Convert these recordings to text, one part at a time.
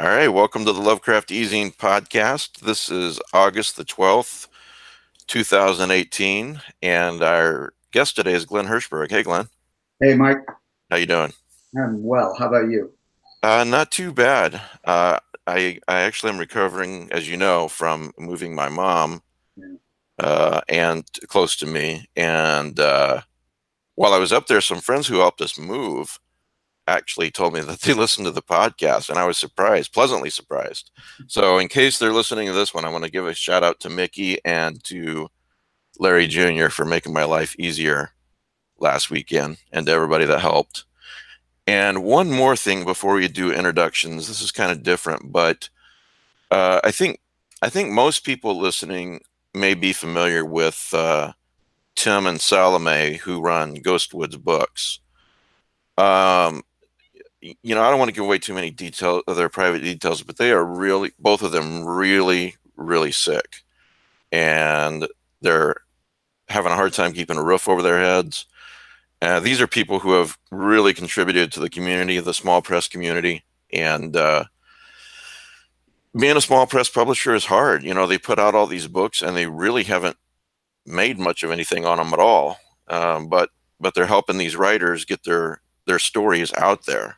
All right, welcome to the Lovecraft eZine podcast. This is August the 12th, 2018, and our guest today is Glen Hirshberg. Hey, Glen. Hey, Mike. How you doing? I'm well. How about you? Not too bad. I actually am recovering, as you know, from moving my mom and close to me. And while I was up there, some friends who helped us move actually told me that they listened to the podcast, and I was surprised, pleasantly surprised. So in case they're listening to this one, I want to give a shout out to Mickey and to Larry Jr. for making my life easier last weekend, and to everybody that helped. And one more thing before we do introductions. This is kind of different, but I think most people listening may be familiar with Tim and Salome, who run Ghostwoods Books. You know, I don't want to give away too many details of their private details, but they are really, both of them really, really sick. And they're having a hard time keeping a roof over their heads. These are people who have really contributed to the community, the small press community. And being a small press publisher is hard. You know, they put out all these books and they really haven't made much of anything on them at all. But they're helping these writers get their stories out there.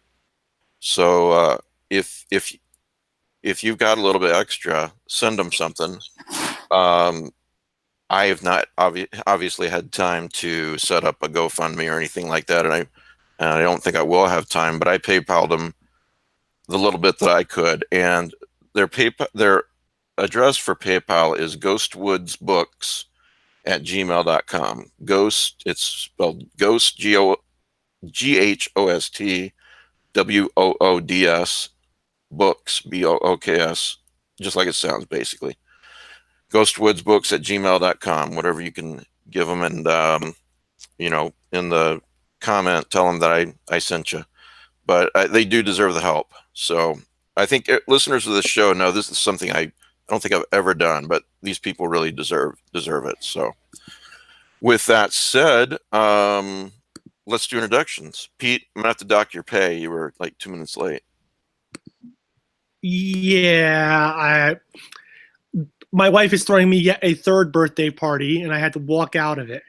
So if you've got a little bit extra, send them something. I have not obviously had time to set up a GoFundMe or anything like that, and I don't think I will have time. But I PayPal'd them the little bit that I could, and their address for PayPal is ghostwoodsbooks@gmail.com. Ghost, it's spelled Ghost, GHOST WOODS books, BOOKS, just like it sounds, basically. Ghostwoodsbooks@gmail.com, whatever you can give them. And, you know, in the comment, tell them that I sent you. But they do deserve the help. So I think listeners of this show know this is something I don't think I've ever done, but these people really deserve it. So with that said, let's do introductions. Pete, I'm going to have to dock your pay. You were like 2 minutes late. Yeah, my wife is throwing me yet a third birthday party, and I had to walk out of it.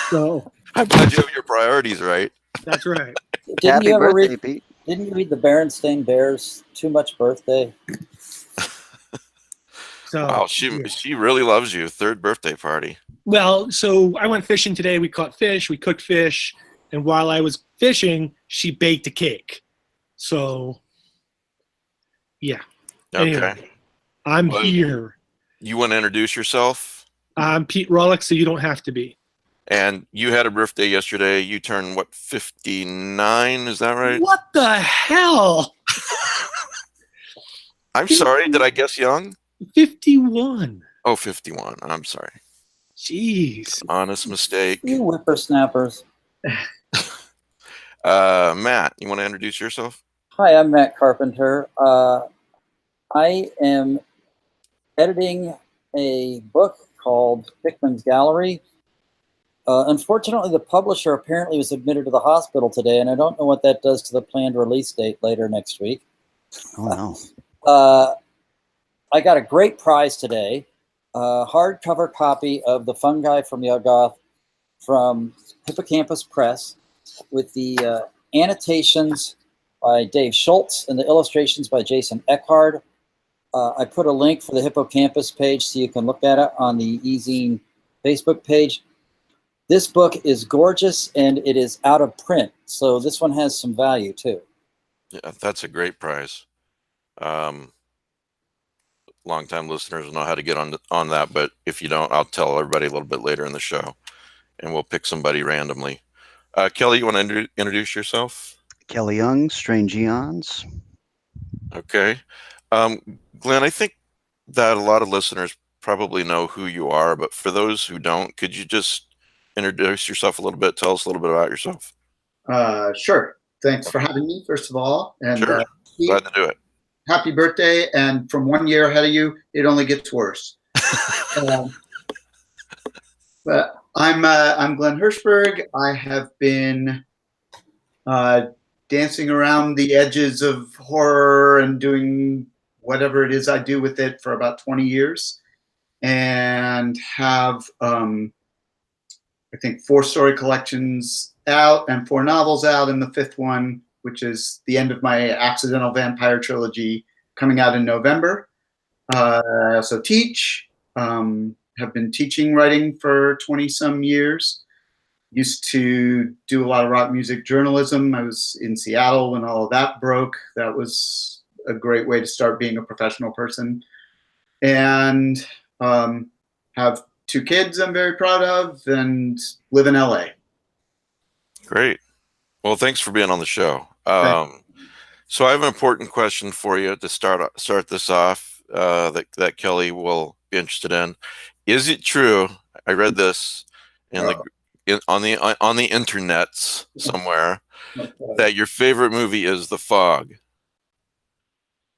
So I'm glad you have your priorities right. That's right. Didn't you read the Berenstain Bears Too Much Birthday? So wow, she really loves you. Third birthday party. Well, so I went fishing today. We caught fish. We cooked fish. And while I was fishing, she baked a cake. So, yeah. Okay. Anyway, I'm here. You want to introduce yourself? I'm Pete Rollick, so you don't have to be. And you had a birthday yesterday. You turned, what, 59? Is that right? What the hell? I'm sorry. Did I guess young? 51. Oh, 51. I'm sorry. Jeez. Honest mistake. You whippersnappers. Matt, you want to introduce yourself? Hi, I'm Matt Carpenter. I am editing a book called Hickman's Gallery. Unfortunately, the publisher apparently was admitted to the hospital today, and I don't know what that does to the planned release date later next week. Oh, no. I got a great prize today. Hardcover copy of The Fungi from Yuggoth from Hippocampus Press with the annotations by Dave Schultz and the illustrations by Jason Eckhard. I put a link for the Hippocampus page so you can look at it on the eZine Facebook page. This book is gorgeous and it is out of print, so this one has some value too. Yeah, that's a great prize. Long-time listeners know how to get on that, but if you don't, I'll tell everybody a little bit later in the show, and we'll pick somebody randomly. Kelly, you want to introduce yourself? Kelly Young, Strange Eons. Okay. Glenn, I think that a lot of listeners probably know who you are, but for those who don't, could you just introduce yourself a little bit? Tell us a little bit about yourself. Sure. Thanks for having me, first of all. And sure. Glad to do it. Happy birthday. And from 1 year ahead of you, it only gets worse. But I'm Glen Hirshberg. I have been dancing around the edges of horror and doing whatever it is I do with it for about 20 years, and have I think 4 story collections out and 4 novels out, and the 5th one, which is the end of my Accidental Vampire trilogy, coming out in November. I also teach, have been teaching writing for 20 some years. Used to do a lot of rock music journalism. I was in Seattle when all of that broke. That was a great way to start being a professional person. And have 2 kids I'm very proud of, and live in LA. Great. Well, thanks for being on the show. So I have an important question for you to start this off that Kelly will be interested in. Is it true? I read this on the internets somewhere that your favorite movie is The Fog.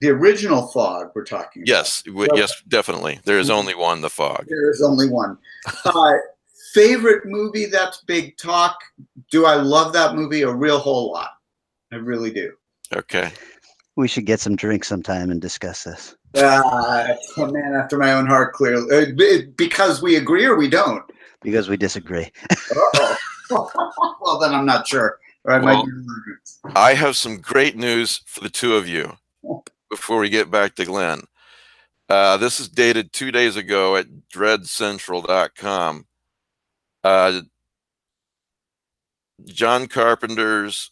The original Fog we're talking about. Yes, yes, definitely. There is only one, The Fog. There is only one. Favorite movie, that's big talk. Do I love that movie? A real whole lot. I really do. Okay. We should get some drinks sometime and discuss this. A man after my own heart, clearly. Because we agree or we don't? Because we disagree. Uh-oh. Well, then I'm not sure. I have some great news for the 2 of you before we get back to Glenn. This is dated 2 days ago at dreadcentral.com. John Carpenter's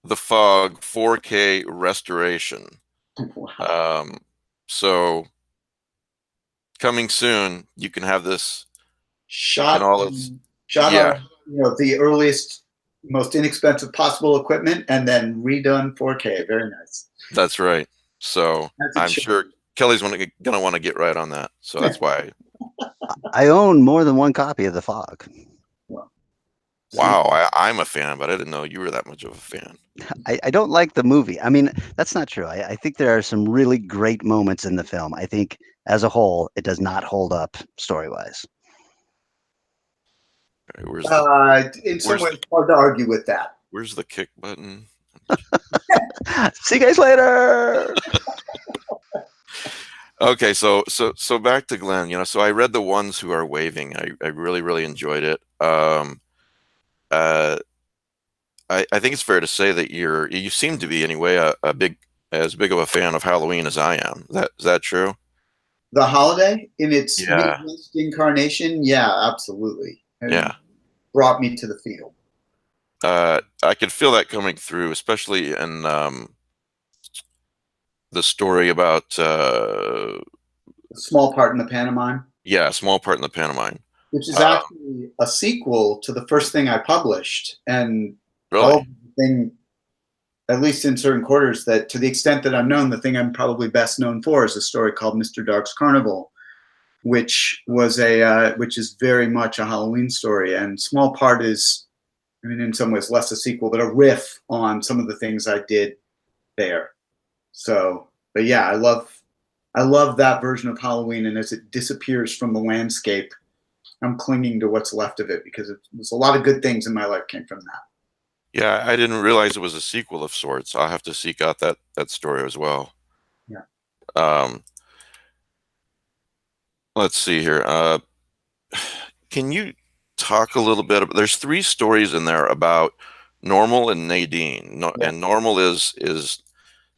The Fog 4K restoration. Wow. So coming soon, you can have this Shot on the earliest, most inexpensive possible equipment, and then redone 4K. Very nice. That's right. So I'm sure Kelly's gonna want to get right on that. So that's why. I own more than one copy of The Fog. Wow, I'm a fan, but I didn't know you were that much of a fan. I don't like the movie. I mean, that's not true. I think there are some really great moments in the film. I think as a whole, it does not hold up story-wise. In some ways, it's hard to argue with that. Where's the kick button? See you guys later. Okay, so back to Glenn. So I read The Ones Who Are Waving. I really enjoyed it. I think it's fair to say that you seem to be anyway as big of a fan of Halloween as I am. Is that true? The holiday in its Midwest incarnation, yeah, absolutely. Yeah, brought me to the field. I could feel that coming through, especially in the story about A Small Part in the Pantomime. Yeah, Small Part in the Pantomime, which is actually a sequel to the first thing I published, and really? Thing, at least in certain quarters, that to the extent that I'm known, the thing I'm probably best known for is a story called Mr. Dark's Carnival, which is very much a Halloween story. And Small Part is, I mean, in some ways less a sequel, but a riff on some of the things I did there. So, but yeah, I love that version of Halloween, and as it disappears from the landscape, I'm clinging to what's left of it, because there's a lot of good things in my life came from that. Yeah, I didn't realize it was a sequel of sorts. I'll have to seek out that story as well. Yeah. Let's see here. Can you talk a little bit about? There's 3 stories in there about Normal and Nadine. And Normal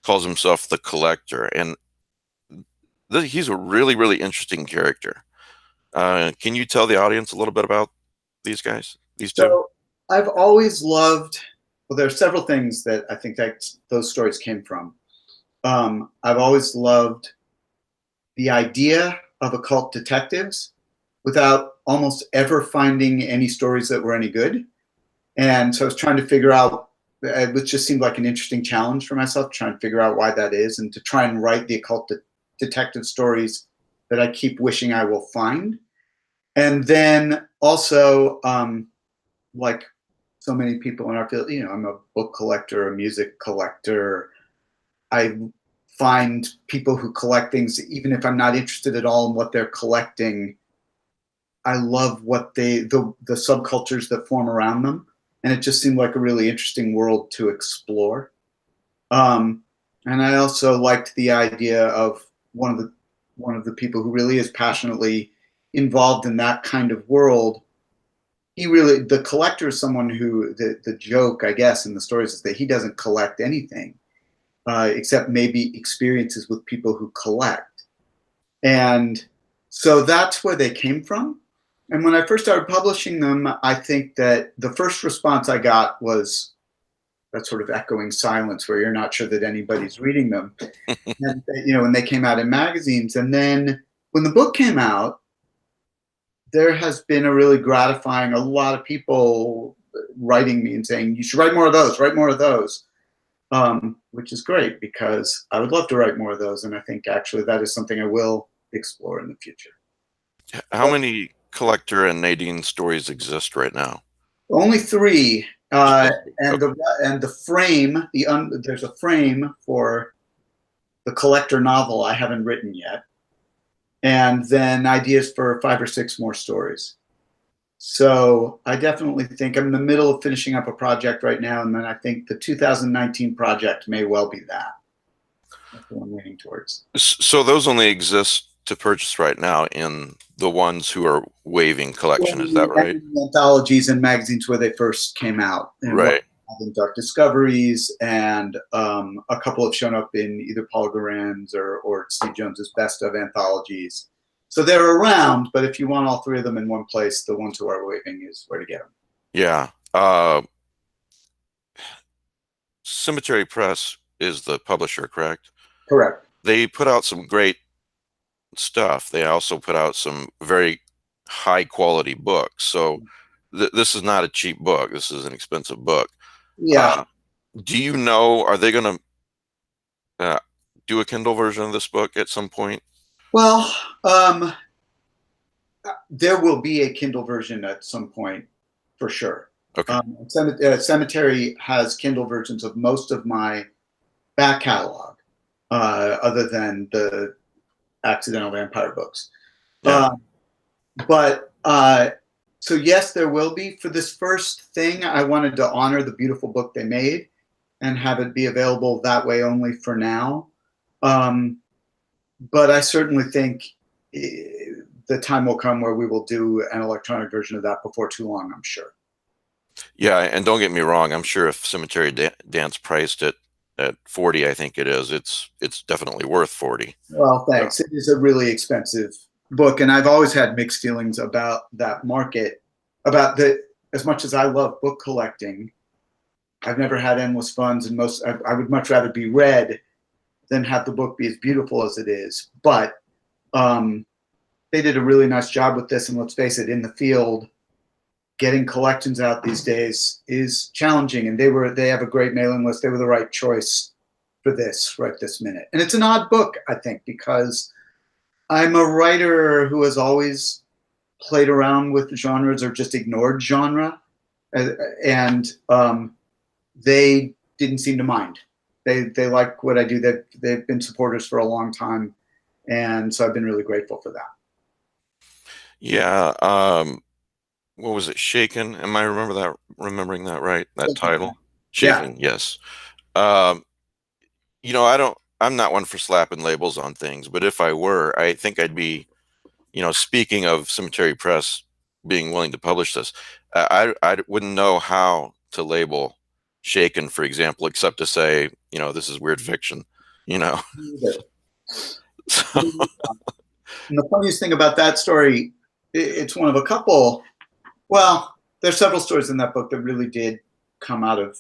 calls himself the Collector, and he's a really interesting character. Can you tell the audience a little bit about these guys? These 2? So I've always loved. Well, there are several things that I think that those stories came from. I've always loved the idea of occult detectives without almost ever finding any stories that were any good. And so I was trying to figure out, it just seemed like an interesting challenge for myself, trying to figure out why that is, and to try and write the occult detective stories that I keep wishing I will find. And then also, like so many people in our field, I'm a book collector, a music collector. I find people who collect things, even if I'm not interested at all in what they're collecting, I love what the subcultures that form around them. And it just seemed like a really interesting world to explore. And I also liked the idea of one of the people who really is passionately involved in that kind of world. The collector is someone who, the joke, I guess, in the stories is that he doesn't collect anything except maybe experiences with people who collect. And so that's where they came from. And when I first started publishing them, I think that the first response I got was that sort of echoing silence where you're not sure that anybody's reading them. And, when they came out in magazines. And then when the book came out, there has been a really gratifying, a lot of people writing me and saying, you should write more of those, which is great because I would love to write more of those. And I think actually that is something I will explore in the future. How many Collector and Nadine stories exist right now? Only 3. And the frame, there's a frame for the Collector novel I haven't written yet. And then ideas for 5 or 6 more stories. So I definitely think I'm in the middle of finishing up a project right now, and then I think the 2019 project may well be that. That's what I'm leaning towards. So those only exist to purchase right now in the ones who are waiving collection, is that right? Anthologies and magazines where they first came out. And right. Dark Discoveries, and a couple have shown up in either Paul Garan's or Steve Jones's best of anthologies. So they're around, but if you want all 3 of them in one place, the ones who are waiving is where to get them. Yeah. Cemetery Press is the publisher, correct? Correct. They put out some great stuff. They also put out some very high quality books. So this is not a cheap book. This is an expensive book. Yeah. Do you know, are they going to do a Kindle version of this book at some point? Well, there will be a Kindle version at some point, for sure. Okay. Cemetery has Kindle versions of most of my back catalog, other than the Accidental Vampire books. Yeah. So yes, there will be. For this first thing, I wanted to honor the beautiful book they made and have it be available that way only for now. But I certainly think the time will come where we will do an electronic version of that before too long, I'm sure. Yeah, and don't get me wrong, I'm sure if Cemetery Dance priced it at 40, I think it is, it's definitely worth 40. Well, thanks. It is a really expensive book, and I've always had mixed feelings about that market. As much as I love book collecting, I've never had endless funds, and I would much rather be read than have the book be as beautiful as it is. But they did a really nice job with this, and let's face it, in the field, getting collections out these days is challenging, and they have a great mailing list. They were the right choice for this right this minute. And it's an odd book, I think, because I'm a writer who has always played around with genres or just ignored genre, and they didn't seem to mind. They like what I do. They've been supporters for a long time, and so I've been really grateful for that. Yeah. What was it? Shaken? Am I remembering that right? That title? Shaken. Yeah. Yes. I'm not one for slapping labels on things, but if I were, I think I'd be, speaking of Cemetery Press being willing to publish this, I wouldn't know how to label Shaken, for example, except to say, this is weird fiction, So. And the funniest thing about that story, it's one of a couple. Well, there's several stories in that book that really did come out of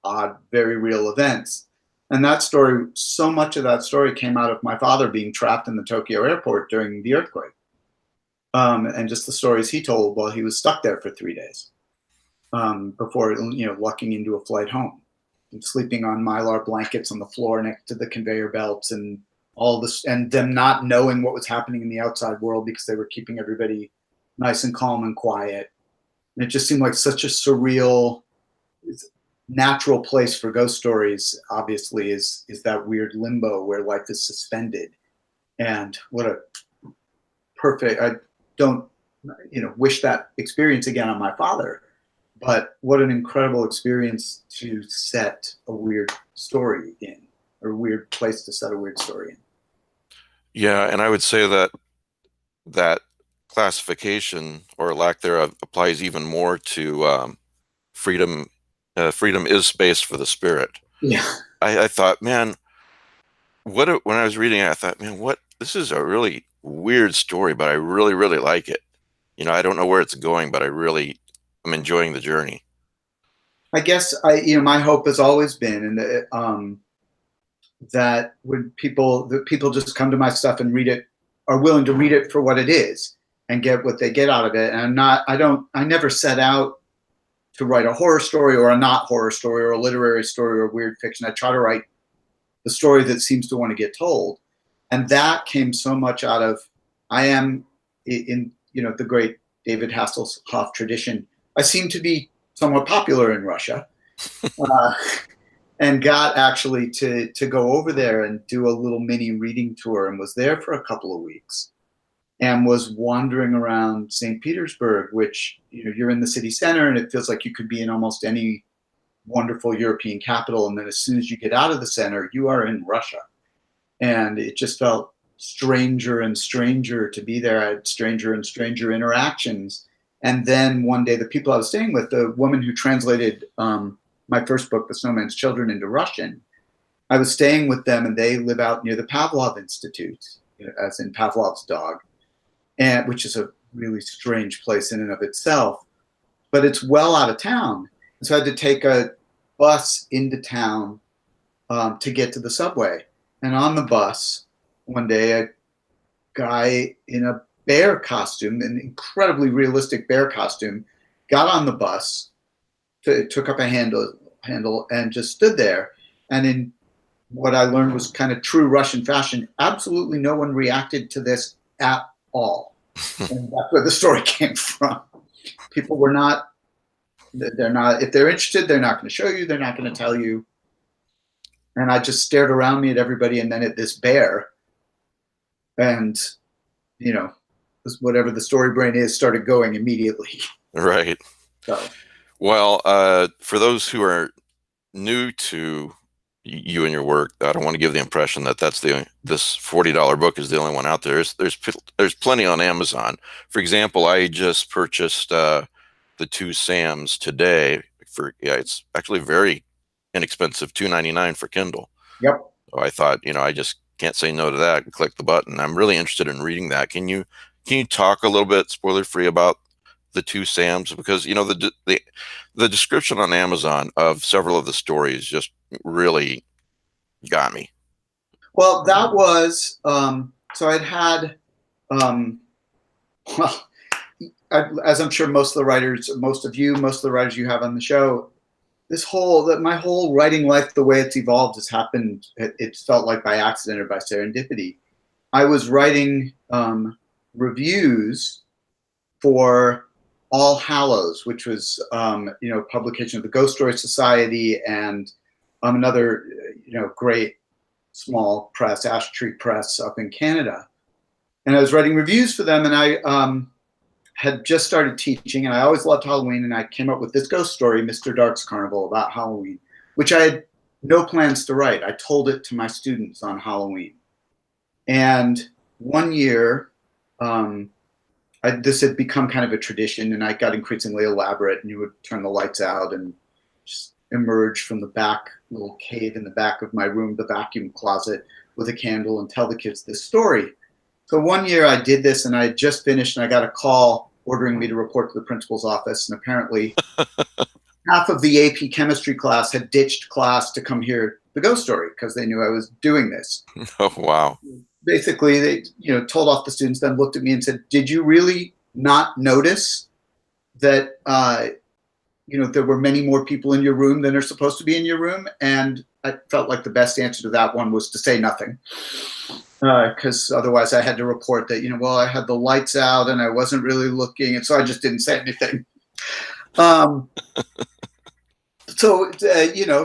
odd, very real events. And that story, so much of that story came out of my father being trapped in the Tokyo airport during the earthquake. And just the stories he told while he was stuck there for 3 days before, lucking into a flight home and sleeping on Mylar blankets on the floor next to the conveyor belts and all this, and them not knowing what was happening in the outside world because they were keeping everybody nice and calm and quiet. And it just seemed like such a surreal, natural place for ghost stories, obviously, is that weird limbo where life is suspended. And what a perfect, I don't, wish that experience again on my father. but what an incredible experience to set a weird story in, or a weird place to set a weird story in. Yeah, and I would say that that classification or lack thereof applies even more to freedom. Freedom is space for the spirit. Yeah. I thought, man, when I was reading it, I thought, man, what? This is a really weird story, but I really, really like it. You know, I don't know where it's going, but I'm enjoying the journey. I guess my hope has always been, and that when people just come to my stuff and read it, are willing to read it for what it is and get what they get out of it. And I never set out to write a horror story or a not horror story or a literary story or weird fiction. I try to write the story that seems to want to get told. And that came so much out of, I am in the great David Hasselhoff tradition. I seem to be somewhat popular in Russia, and got actually to go over there and do a little mini reading tour, and was there for a couple of weeks, and was wandering around St. Petersburg, which, you're in the city center and it feels like you could be in almost any wonderful European capital. And then as soon as you get out of the center, you are in Russia. And it just felt stranger and stranger to be there. I had stranger and stranger interactions. And then one day, the people I was staying with, the woman who translated my first book, The Snowman's Children, into Russian, I was staying with them, and they live out near the Pavlov Institute, as in Pavlov's dog, and which is a really strange place in and of itself, but it's well out of town. And so I had to take a bus into town to get to the subway. And on the bus, one day, a guy in a bear costume, an incredibly realistic bear costume, got on the bus, took up a handle and just stood there. And in what I learned was kind of true Russian fashion, absolutely no one reacted to this at all. And that's where the story came from. People were not, if they're interested, they're not going to show you, they're not going to tell you. And I just stared around me at everybody and then at this bear. And, whatever the story brain is started going immediately. Right. So. Well, for those who are new to you and your work, I don't want to give the impression that this $40 book is the only one out there. There's plenty on Amazon. For example, I just purchased The Two Sams today it's actually very inexpensive, $2.99 for Kindle. Yep. So I thought, I just can't say no to that and click the button. I'm really interested in reading that. Can you talk a little bit, spoiler free, about The Two Sams? Because the description on Amazon of several of the stories just really got me. Well, that was so I'd had as I'm sure most of the writers you have on the show, my whole writing life, the way it's evolved, has happened. It felt like by accident or by serendipity. I was writing reviews for All Hallows, which was publication of the Ghost Story Society and another great small press, Ash Tree Press up in Canada. And I was writing reviews for them, and I had just started teaching, and I always loved Halloween, and I came up with this ghost story, Mr. Dark's Carnival, about Halloween, which I had no plans to write. I told it to my students on Halloween. And one year, this had become kind of a tradition, and I got increasingly elaborate, and you would turn the lights out and just emerge from the back little cave in the back of my room, the vacuum closet, with a candle and tell the kids this story. So one year I did this, and I had just finished, and I got a call ordering me to report to the principal's office. And apparently half of the AP chemistry class had ditched class to come hear the ghost story because they knew I was doing this. Oh, wow. Basically, they told off the students, then looked at me and said, "Did you really not notice that there were many more people in your room than are supposed to be in your room?" And I felt like the best answer to that one was to say nothing, because otherwise I had to report that I had the lights out and I wasn't really looking, and so I just didn't say anything. So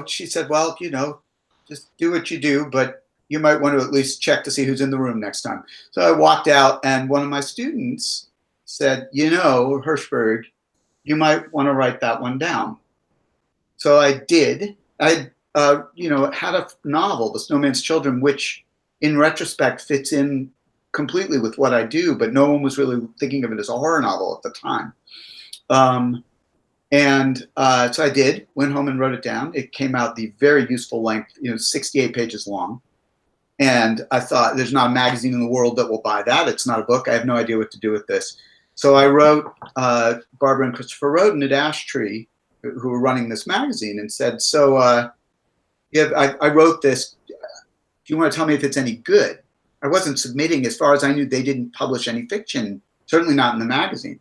she said, "Well, just do what you do, but you might want to at least check to see who's in the room next time." So I walked out, and one of my students said, "Hirshberg, you might want to write that one down. So I did. I, had a novel, The Snowman's Children, which in retrospect fits in completely with what I do, but no one was really thinking of it as a horror novel at the time. So I did, went home and wrote it down. It came out the very useful length, 68 pages long. And I thought, there's not a magazine in the world that will buy that. It's not a book. I have no idea what to do with this. So I wrote, Barbara and Christopher Roden at Ash Tree, who were running this magazine, and said, I wrote this. Do you want to tell me if it's any good? I wasn't submitting. As far as I knew, they didn't publish any fiction, certainly not in the magazine.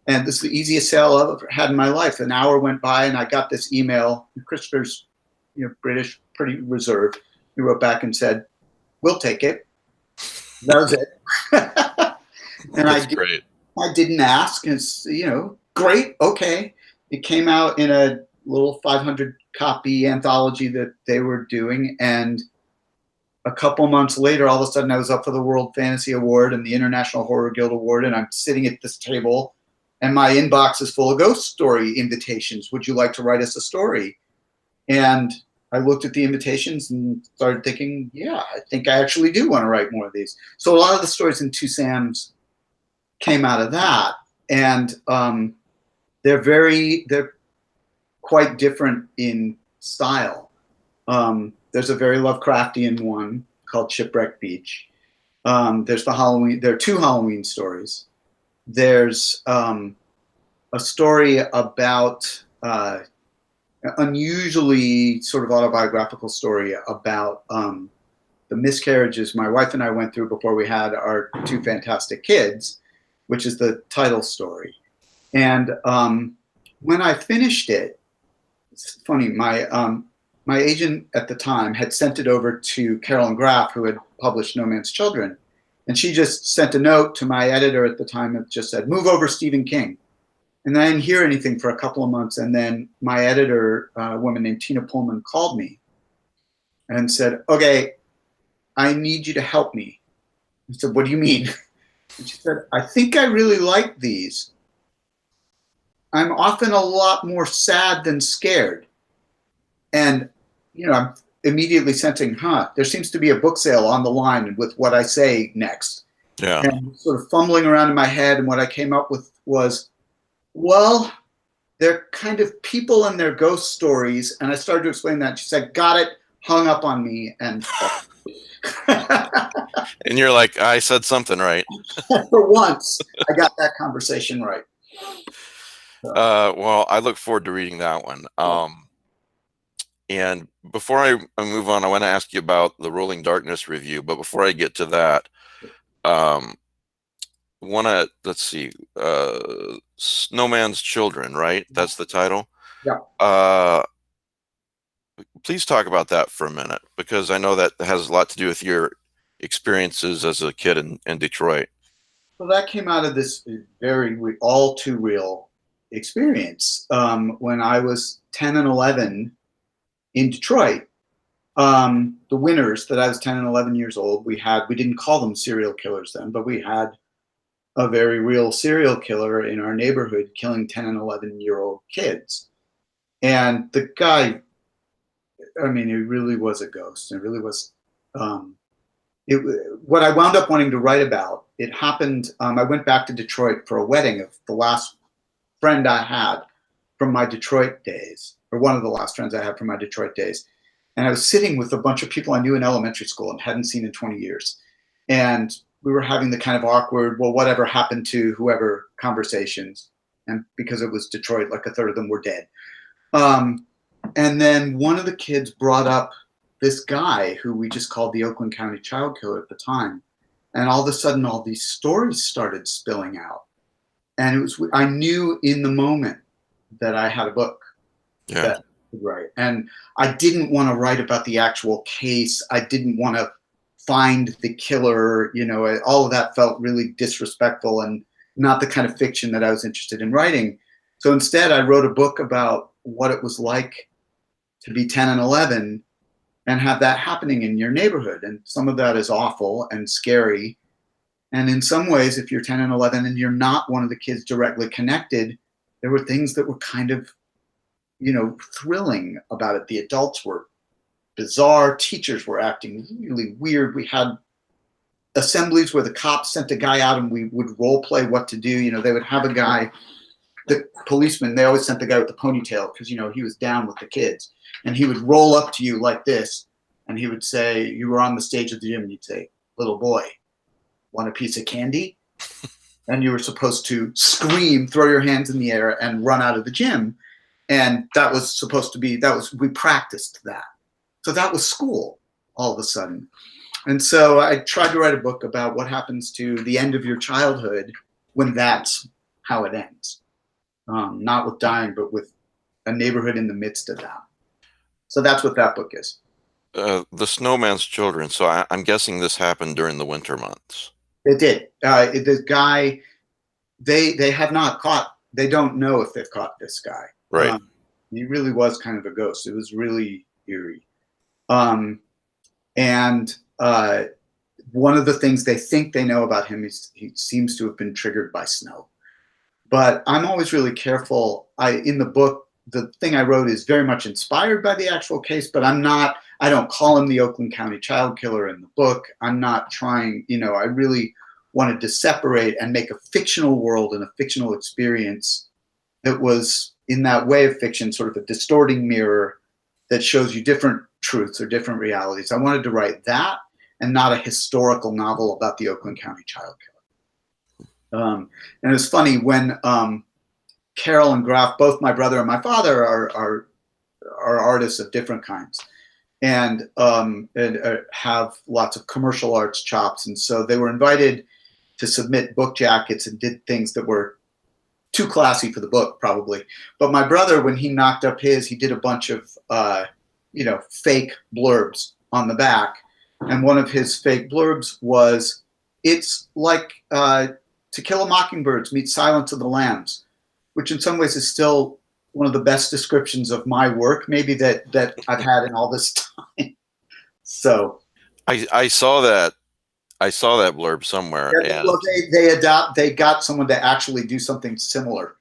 And this is the easiest sale I've ever had in my life. An hour went by, and I got this email. Christopher's, British, pretty reserved. He wrote back and said, "We'll take it." That was it. And great. I didn't ask. It's, great, okay. It came out in a little 500 copy anthology that they were doing, and a couple months later, all of a sudden, I was up for the World Fantasy Award and the International Horror Guild Award, and I'm sitting at this table, and my inbox is full of ghost story invitations. Would you like to write us a story? And I looked at the invitations and started thinking, yeah, I think I actually do want to write more of these. So a lot of the stories in Two Sams came out of that, and they're quite different in style. There's a very Lovecraftian one called Shipwreck Beach. There's there are two Halloween stories. There's a story about unusually sort of autobiographical story about the miscarriages my wife and I went through before we had our two fantastic kids, which is the title story. And when I finished it, it's funny, my agent at the time had sent it over to Carolyn Graff, who had published No Man's Children. And she just sent a note to my editor at the time that just said, "Move over Stephen King." And I didn't hear anything for a couple of months. And then my editor, a woman named Tina Pullman, called me and said, "Okay, I need you to help me." I said, "What do you mean?" And she said, "I think I really like these. I'm often a lot more sad than scared." And, I'm immediately sensing, there seems to be a book sale on the line with what I say next. Yeah. And sort of fumbling around in my head, and what I came up with was, well, they're kind of people and their ghost stories. And I started to explain that. She said, "Got it," hung up on me, and And you're like, I said something right. for once, I got that conversation right. Well, I look forward to reading that one. And before I move on, I want to ask you about the Rolling Darkness review. But before I get to that, let's see, Snowman's Children, right? That's the title. Yeah. Please talk about that for a minute, because I know that has a lot to do with your experiences as a kid in Detroit. Well, that came out of this very all too real experience. When I was 10 and 11 in Detroit, the winters that I was 10 and 11 years old, we didn't call them serial killers then, but we had a very real serial killer in our neighborhood killing 10 and 11-year-old kids. And the guy, it really was a ghost. It really was. What I wound up wanting to write about, it happened, I went back to Detroit for a wedding of the last friend I had from my Detroit days, or one of the last friends I had from my Detroit days. And I was sitting with a bunch of people I knew in elementary school and hadn't seen in 20 years. And we were having the kind of awkward, well, whatever happened to whoever conversations. And because it was Detroit, like a third of them were dead. And then one of the kids brought up this guy who we just called the Oakland County child killer at the time. And all of a sudden, all these stories started spilling out. And I knew in the moment that I had a book that I could write. And I didn't want to write about the actual case. I didn't want to find the killer. All of that felt really disrespectful and not the kind of fiction that I was interested in writing. So instead, I wrote a book about what it was like to be 10 and 11 and have that happening in your neighborhood. And some of that is awful and scary. And in some ways, if you're 10 and 11 and you're not one of the kids directly connected, there were things that were kind of, thrilling about it. The adults were bizarre. Teachers were acting really weird. We had assemblies where the cops sent a guy out and we would role play what to do. They would have a guy, the policeman, they always sent the guy with the ponytail because, he was down with the kids. And he would roll up to you like this. And he would say, you were on the stage of the gym. And he'd say, little boy, want a piece of candy? And you were supposed to scream, throw your hands in the air, and run out of the gym. And that was supposed to be, we practiced that. So that was school all of a sudden. And so I tried to write a book about what happens to the end of your childhood when that's how it ends. Not with dying, but with a neighborhood in the midst of that. So that's what that book is. The Snowman's Children. So I'm guessing this happened during the winter months. It did. The guy, they have not caught, they don't know if they've caught this guy. Right. He really was kind of a ghost. It was really eerie. And one of the things they think they know about him is he seems to have been triggered by snow. But I'm always really careful. In the book, the thing I wrote is very much inspired by the actual case, but I don't call him the Oakland County child killer in the book. I'm not trying, I really wanted to separate and make a fictional world and a fictional experience that was, in that way of fiction, sort of a distorting mirror that shows you different truths or different realities. I wanted to write that and not a historical novel about the Oakland County child killer. And it's funny when Carol and Graf, both my brother and my father, are artists of different kinds, and have lots of commercial arts chops. And so they were invited to submit book jackets and did things that were too classy for the book, probably. But my brother, when he knocked up his, he did a bunch of fake blurbs on the back. And one of his fake blurbs was, it's like To Kill a Mockingbird meets Silence of the Lambs, which in some ways is still one of the best descriptions of my work, maybe that I've had in all this time. So I saw that. I saw that blurb somewhere. yeah, And well, they got someone to actually do something similar.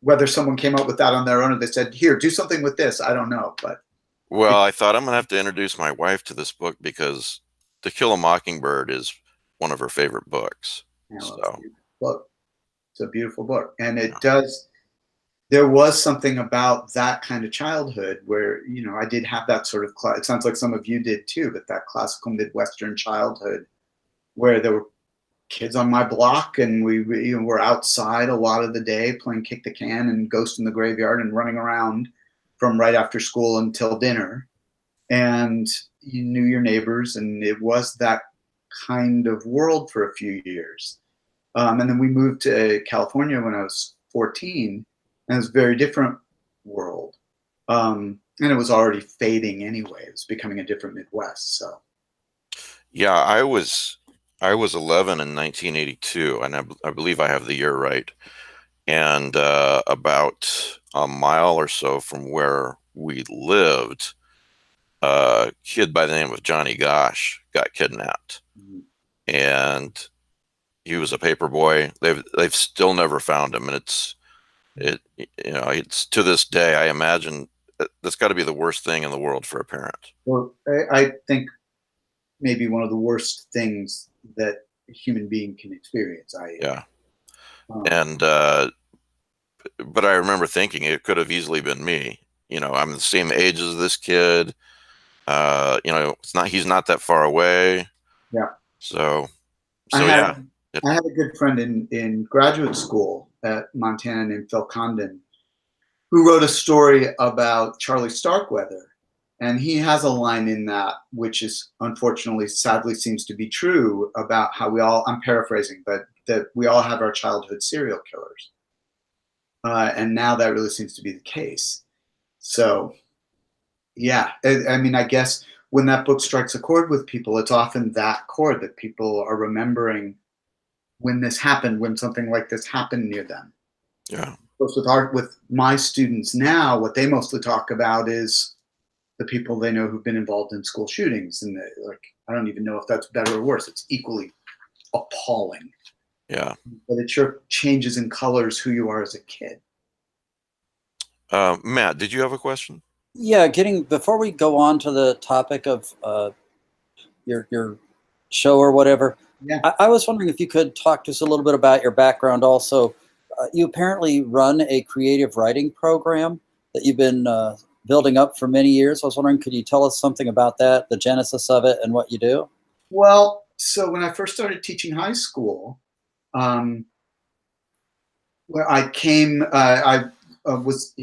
Whether someone came up with that on their own or they said, here, do something with this, I don't know. But well, I thought I'm gonna have to introduce my wife to this book because To Kill a Mockingbird is one of her favorite books. It's a beautiful book, and it does. There was something about that kind of childhood where I did have that sort of. It sounds like some of you did too, but that classical Midwestern childhood, where there were kids on my block, and we were outside a lot of the day playing kick the can and ghost in the graveyard and running around from right after school until dinner, and you knew your neighbors, and it was that kind of world for a few years. And then we moved to California when I was 14, and it was a very different world. And it was already fading anyway. It was becoming a different Midwest. So, Yeah, I was 11 in 1982, and I believe I have the year right. And about a mile or so from where we lived, a kid by the name of Johnny Gosh got kidnapped, and he was a paper boy. They've still never found him, and it's to this day. I imagine that's got to be the worst thing in the world for a parent. well, I think maybe one of the worst things that a human being can experience. Yeah. And but I remember thinking it could have easily been me. I'm the same age as this kid. He's not that far away. Yeah. So I yeah. had a good friend in graduate school at Montana named Phil Condon, who wrote a story about Charlie Starkweather. And he has a line in that, which is unfortunately, sadly seems to be true, about how I'm paraphrasing, but that we all have our childhood serial killers. And now that really seems to be the case. So, yeah, I guess when that book strikes a chord with people, it's often that chord that people are remembering when this happened, when something like this happened near them. Yeah. With my students now, what they mostly talk about is the people they know who've been involved in school shootings. And I don't even know if that's better or worse. It's equally appalling. Yeah. But it sure changes in colors who you are as a kid. Matt, did you have a question? Yeah, before we go on to the topic of your show or whatever, Yeah. I was wondering if you could talk to us a little bit about your background also. You apparently run a creative writing program that you've been building up for many years. I was wondering, could you tell us something about that, the genesis of it, and what you do? Well, so when I first started teaching high school, where I came, I was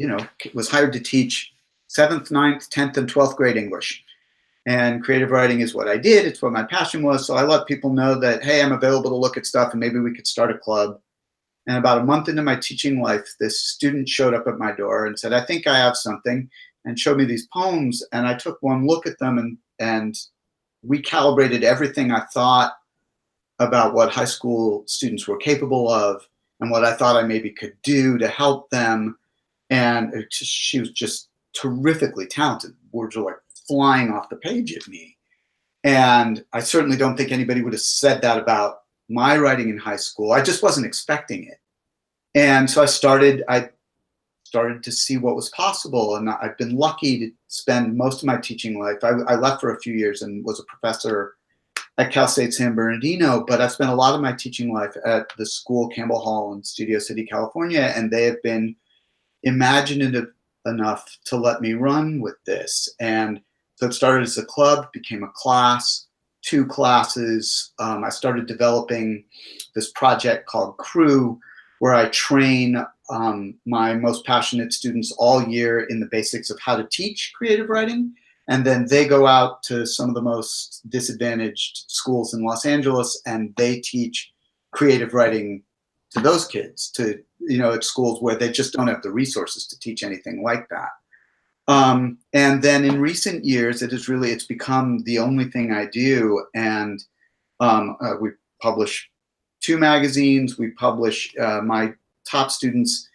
hired to teach 7th, 9th, 10th, and 12th grade English. And creative writing is what I did. It's what my passion was. So I let people know that, hey, I'm available to look at stuff and maybe we could start a club. And about a month into my teaching life, this student showed up at my door and said, I think I have something, and showed me these poems. And I took one look at them and recalibrated everything I thought about what high school students were capable of and what I thought I maybe could do to help them. And she was just terrifically talented. Words were like flying off the page at me. And I certainly don't think anybody would have said that about my writing in high school. I just wasn't expecting it. And so I started to see what was possible. And I've been lucky to spend most of my teaching life. I left for a few years and was a professor at Cal State San Bernardino, but I've spent a lot of my teaching life at the school Campbell Hall in Studio City, California, and they have been imaginative enough to let me run with this. And so it started as a club, became a class, 2 classes. I started developing this project called Crew, where I train my most passionate students all year in the basics of how to teach creative writing. And then they go out to some of the most disadvantaged schools in Los Angeles and they teach creative writing to those kids, to, at schools where they just don't have the resources to teach anything like that. And then in recent years, it's become the only thing I do. And we publish 2 magazines. We publish, my top students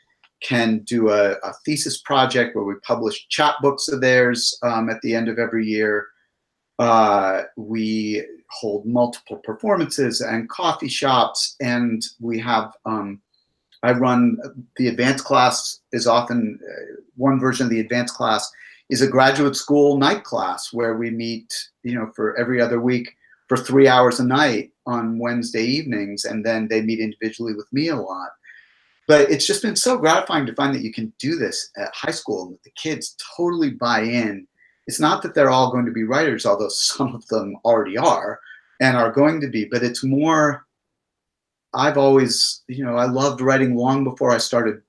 can do a thesis project where we publish chapbooks of theirs at the end of every year. We hold multiple performances and coffee shops, and we have, I run the advanced class is often, one version of the advanced class is a graduate school night class where we meet, for every other week for 3 hours a night on Wednesday evenings, and then they meet individually with me a lot. But it's just been so gratifying to find that you can do this at high school and that the kids totally buy in. It's not that they're all going to be writers, although some of them already are and are going to be, but it's more, I've always, I loved writing long before I started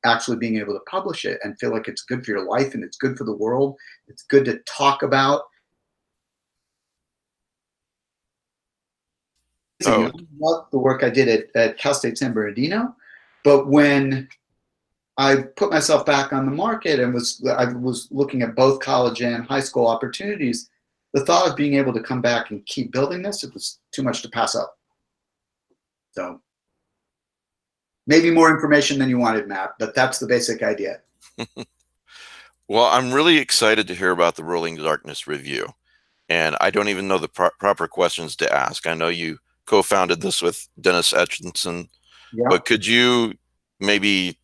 actually being able to publish it, and feel like it's good for your life and it's good for the world. It's good to talk about. Oh. I love the work I did at Cal State San Bernardino. But when I put myself back on the market and I was looking at both college and high school opportunities, the thought of being able to come back and keep building this, it was too much to pass up. So maybe more information than you wanted, Matt, but that's the basic idea. Well, I'm really excited to hear about the Rolling Darkness Revue. And I don't even know the proper questions to ask. I know you co-founded this with Dennis Etchinson. Yeah. But could you maybe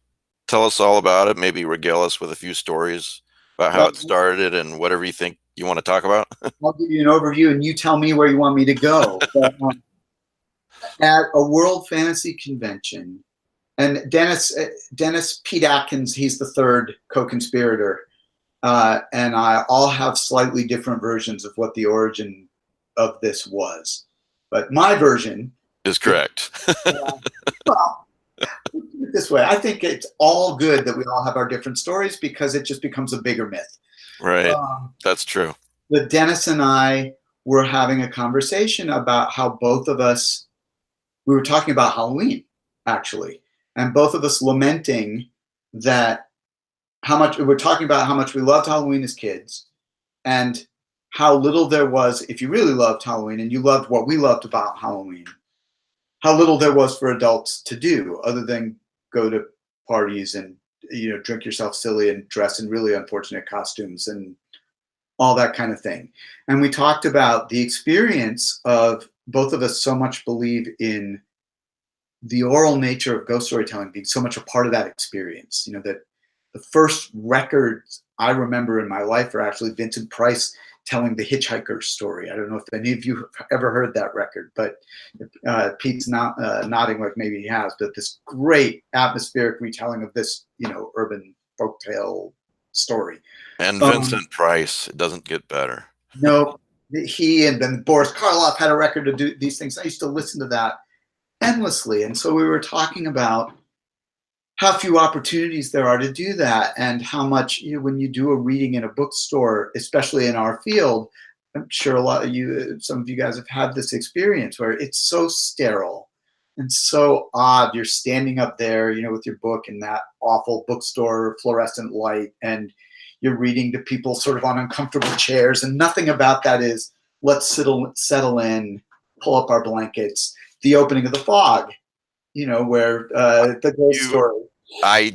tell us all about it? Maybe regale us with a few stories about how it started and whatever you think you want to talk about? I'll give you an overview and you tell me where you want me to go. But, at a World Fantasy Convention, and Dennis Pete Atkins, he's the 3rd co-conspirator, and I all have slightly different versions of what the origin of this was. But my version is correct. Well, this way, I think it's all good that we all have our different stories because it just becomes a bigger myth. Right. That's true. But Dennis and I were having a conversation about how both of us, we were talking about Halloween, actually, and both of us lamenting that we're talking about how much we loved Halloween as kids and how little there was, if you really loved Halloween and you loved what we loved about Halloween, how little there was for adults to do other than go to parties and, drink yourself silly and dress in really unfortunate costumes and all that kind of thing. And we talked about the experience of both of us so much believe in the oral nature of ghost storytelling being so much a part of that experience. You know, that the first records I remember in my life are actually Vincent Price telling the Hitchhiker's story. I don't know if any of you have ever heard that record, but Pete's not nodding like maybe he has. But this great atmospheric retelling of this, you know, urban folktale story. And Vincent Price, it doesn't get better. No, he and then Boris Karloff had a record to do these things. I used to listen to that endlessly, and so we were talking about how few opportunities there are to do that, and how much, you know, when you do a reading in a bookstore, especially in our field, I'm sure a lot of you, some of you guys have had this experience where it's so sterile and so odd. You're standing up there, you know, with your book in that awful bookstore fluorescent light, and you're reading to people sort of on uncomfortable chairs, and nothing about that is let's settle in, pull up our blankets. The opening of The Fog, you know, where the ghost story. I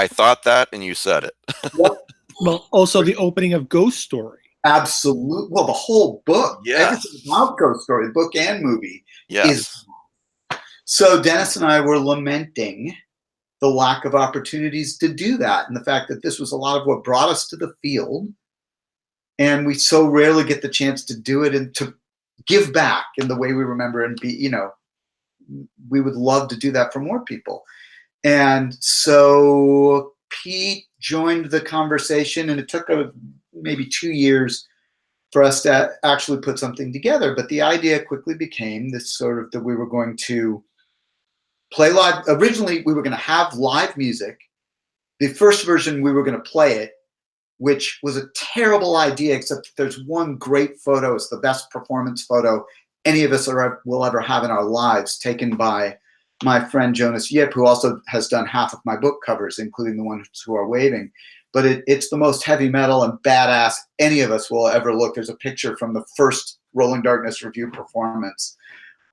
thought that, and you said it. Yep. Well, also the opening of Ghost Story. Absolutely. Well, the whole book, Yes. everything about Ghost Story, the book and movie. Yes. So Dennis and I were lamenting the lack of opportunities to do that, and the fact that this was a lot of what brought us to the field, and we so rarely get the chance to do it and to give back in the way we remember, and be, you know, we would love to do that for more people. And so Pete joined the conversation, and it took maybe 2 years for us to actually put something together. But the idea quickly became this sort of that we were going to play live. Originally, we were going to have live music. The first version, we were going to play it, which was a terrible idea, except that there's one great photo. It's the best performance photo any of us will ever have in our lives, taken by my friend Jonas Yip, who also has done half of my book covers, including the ones who are waving. But it's the most heavy metal and badass any of us will ever look. There's a picture from the first Rolling Darkness Revue performance.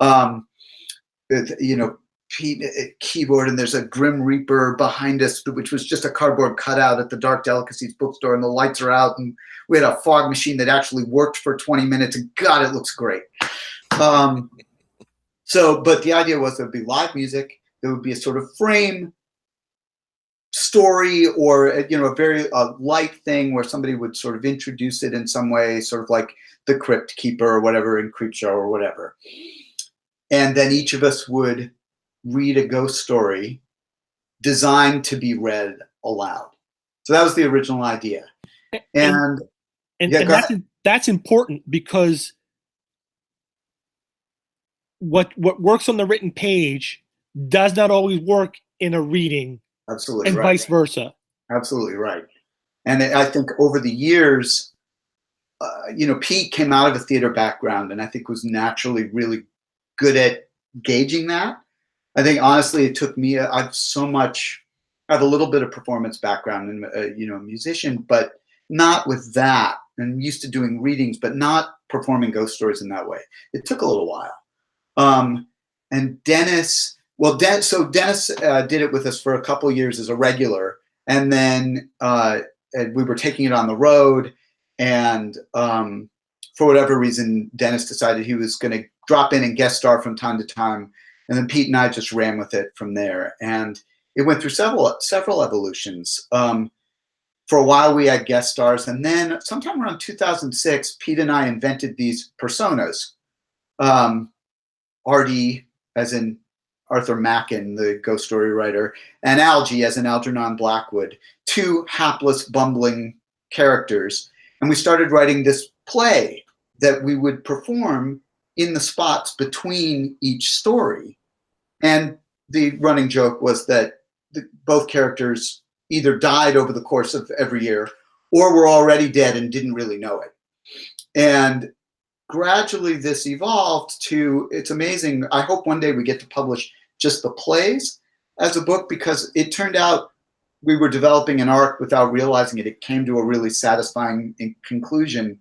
You know, Pete keyboard, and there's a Grim Reaper behind us, which was just a cardboard cutout at the Dark Delicacies bookstore, and the lights are out, and we had a fog machine that actually worked for 20 minutes, and God, it looks great. But the idea was there'd be live music. There would be a sort of frame story, or, you know, a very light thing where somebody would sort of introduce it in some way, sort of like the Crypt Keeper or whatever in Creepshow or whatever. And then each of us would read a ghost story designed to be read aloud. So that was the original idea. And that's important, because what works on the written page does not always work in a reading. Absolutely, and right. vice versa. Absolutely right. And I think over the years, you know, Pete came out of a theater background, and I think was naturally really good at gauging that. I think honestly, it took me. I have a little bit of performance background, and you know, musician, but not with that. And I'm used to doing readings, but not performing ghost stories in that way. It took a little while. And Dennis, so Dennis did it with us for a couple of years as a regular, and then we were taking it on the road, and for whatever reason, Dennis decided he was going to drop in and guest star from time to time, and then Pete and I just ran with it from there, and it went through several evolutions. For a while, we had guest stars, and then sometime around 2006, Pete and I invented these personas. RD, as in Arthur Macken, the ghost story writer, and Algie, as in Algernon Blackwood, two hapless, bumbling characters. And we started writing this play that we would perform in the spots between each story. And the running joke was that both characters either died over the course of every year, or were already dead and didn't really know it. And gradually this evolved to, it's amazing. I hope one day we get to publish just the plays as a book, because it turned out we were developing an arc without realizing it. It came to a really satisfying conclusion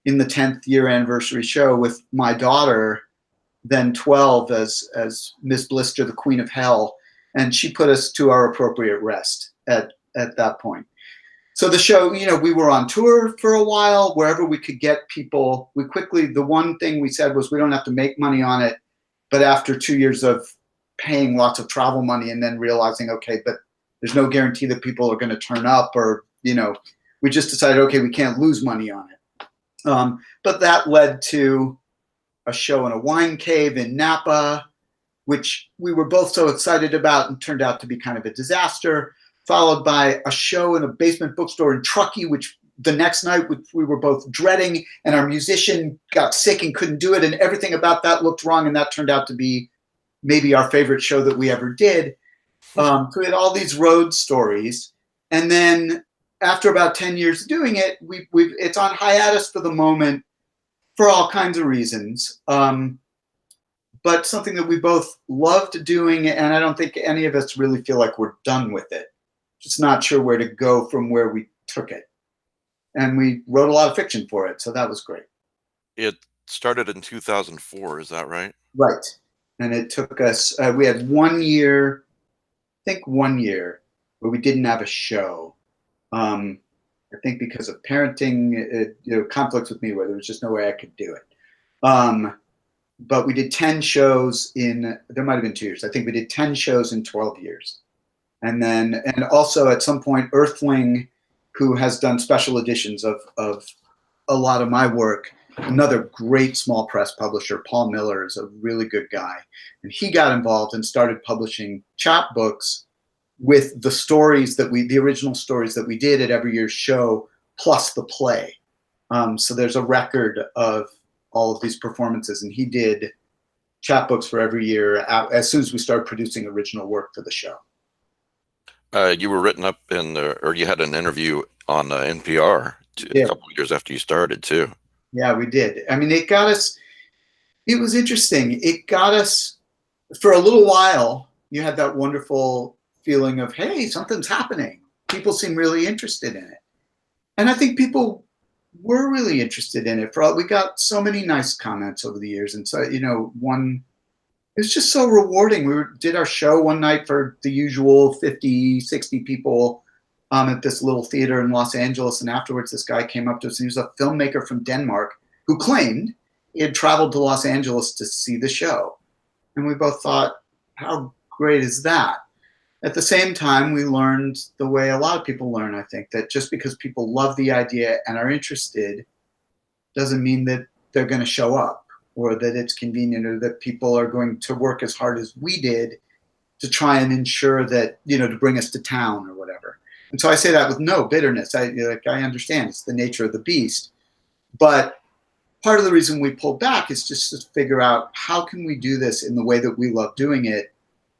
in the 10th year anniversary show with my daughter, then 12, as Miss Blister, the Queen of Hell. And she put us to our appropriate rest at that point. So the show, you know, we were on tour for a while, wherever we could get people. We quickly, the one thing we said was we don't have to make money on it, but after 2 years of paying lots of travel money and then realizing, okay, but there's no guarantee that people are going to turn up, or, we just decided, okay, we can't lose money on it. But that led to a show in a wine cave in Napa, which we were both so excited about and turned out to be kind of a disaster, followed by a show in a basement bookstore in Truckee, which the next night we were both dreading, and our musician got sick and couldn't do it, and everything about that looked wrong, and that turned out to be maybe our favorite show that we ever did. So we had all these road stories, and then after about 10 years of doing it, it's on hiatus for the moment for all kinds of reasons. But something that we both loved doing, and I don't think any of us really feel like we're done with it. Just not sure where to go from where we took it. And we wrote a lot of fiction for it, so that was great. It started in 2004, is that right? Right. And it took us, we had 1 year, I think 1 year, where we didn't have a show. I think because of parenting, conflicts with me where there was just no way I could do it. But we did 10 shows there might have been 2 years. I think we did 10 shows in 12 years. And also at some point, Earthling, who has done special editions of a lot of my work, another great small press publisher, Paul Miller, is a really good guy. And he got involved and started publishing chapbooks with the original stories that we did at every year's show, plus the play. So there's a record of all of these performances, and he did chapbooks for every year as soon as we started producing original work for the show. You were written up or you had an interview on NPR a couple of years after you started too. Yeah, we did. I mean, it got us, it was interesting. It got us, for a little while, you had that wonderful feeling of, hey, something's happening. People seem really interested in it. And I think people were really interested in it. We got so many nice comments over the years. And so, it was just so rewarding. We did our show one night for the usual 50, 60 people at this little theater in Los Angeles. And afterwards, this guy came up to us, and he was a filmmaker from Denmark who claimed he had traveled to Los Angeles to see the show. And we both thought, how great is that? At the same time, we learned the way a lot of people learn, I think, that just because people love the idea and are interested doesn't mean that they're going to show up, or that it's convenient, or that people are going to work as hard as we did to try and ensure that, to bring us to town or whatever. And so I say that with no bitterness. I understand it's the nature of the beast. But part of the reason we pulled back is just to figure out, how can we do this in the way that we love doing it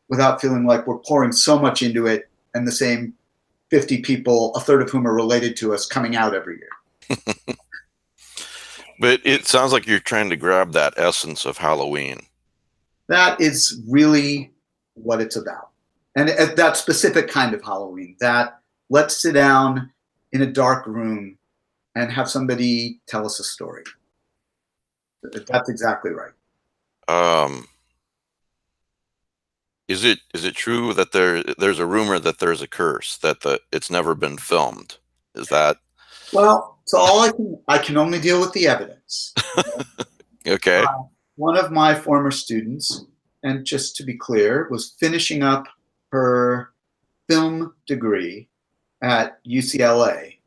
without feeling like we're pouring so much into it and the same 50 people, a third of whom are related to us, coming out every year. But it sounds like you're trying to grab that essence of Halloween. That is really what it's about. And that specific kind of Halloween, that let's sit down in a dark room and have somebody tell us a story. That's exactly right. Is it true that there's a rumor that there's a curse, that it's never been filmed? Is that? Well, so I can only deal with the evidence. Okay. One of my former students, and just to be clear, was finishing up her film degree at UCLA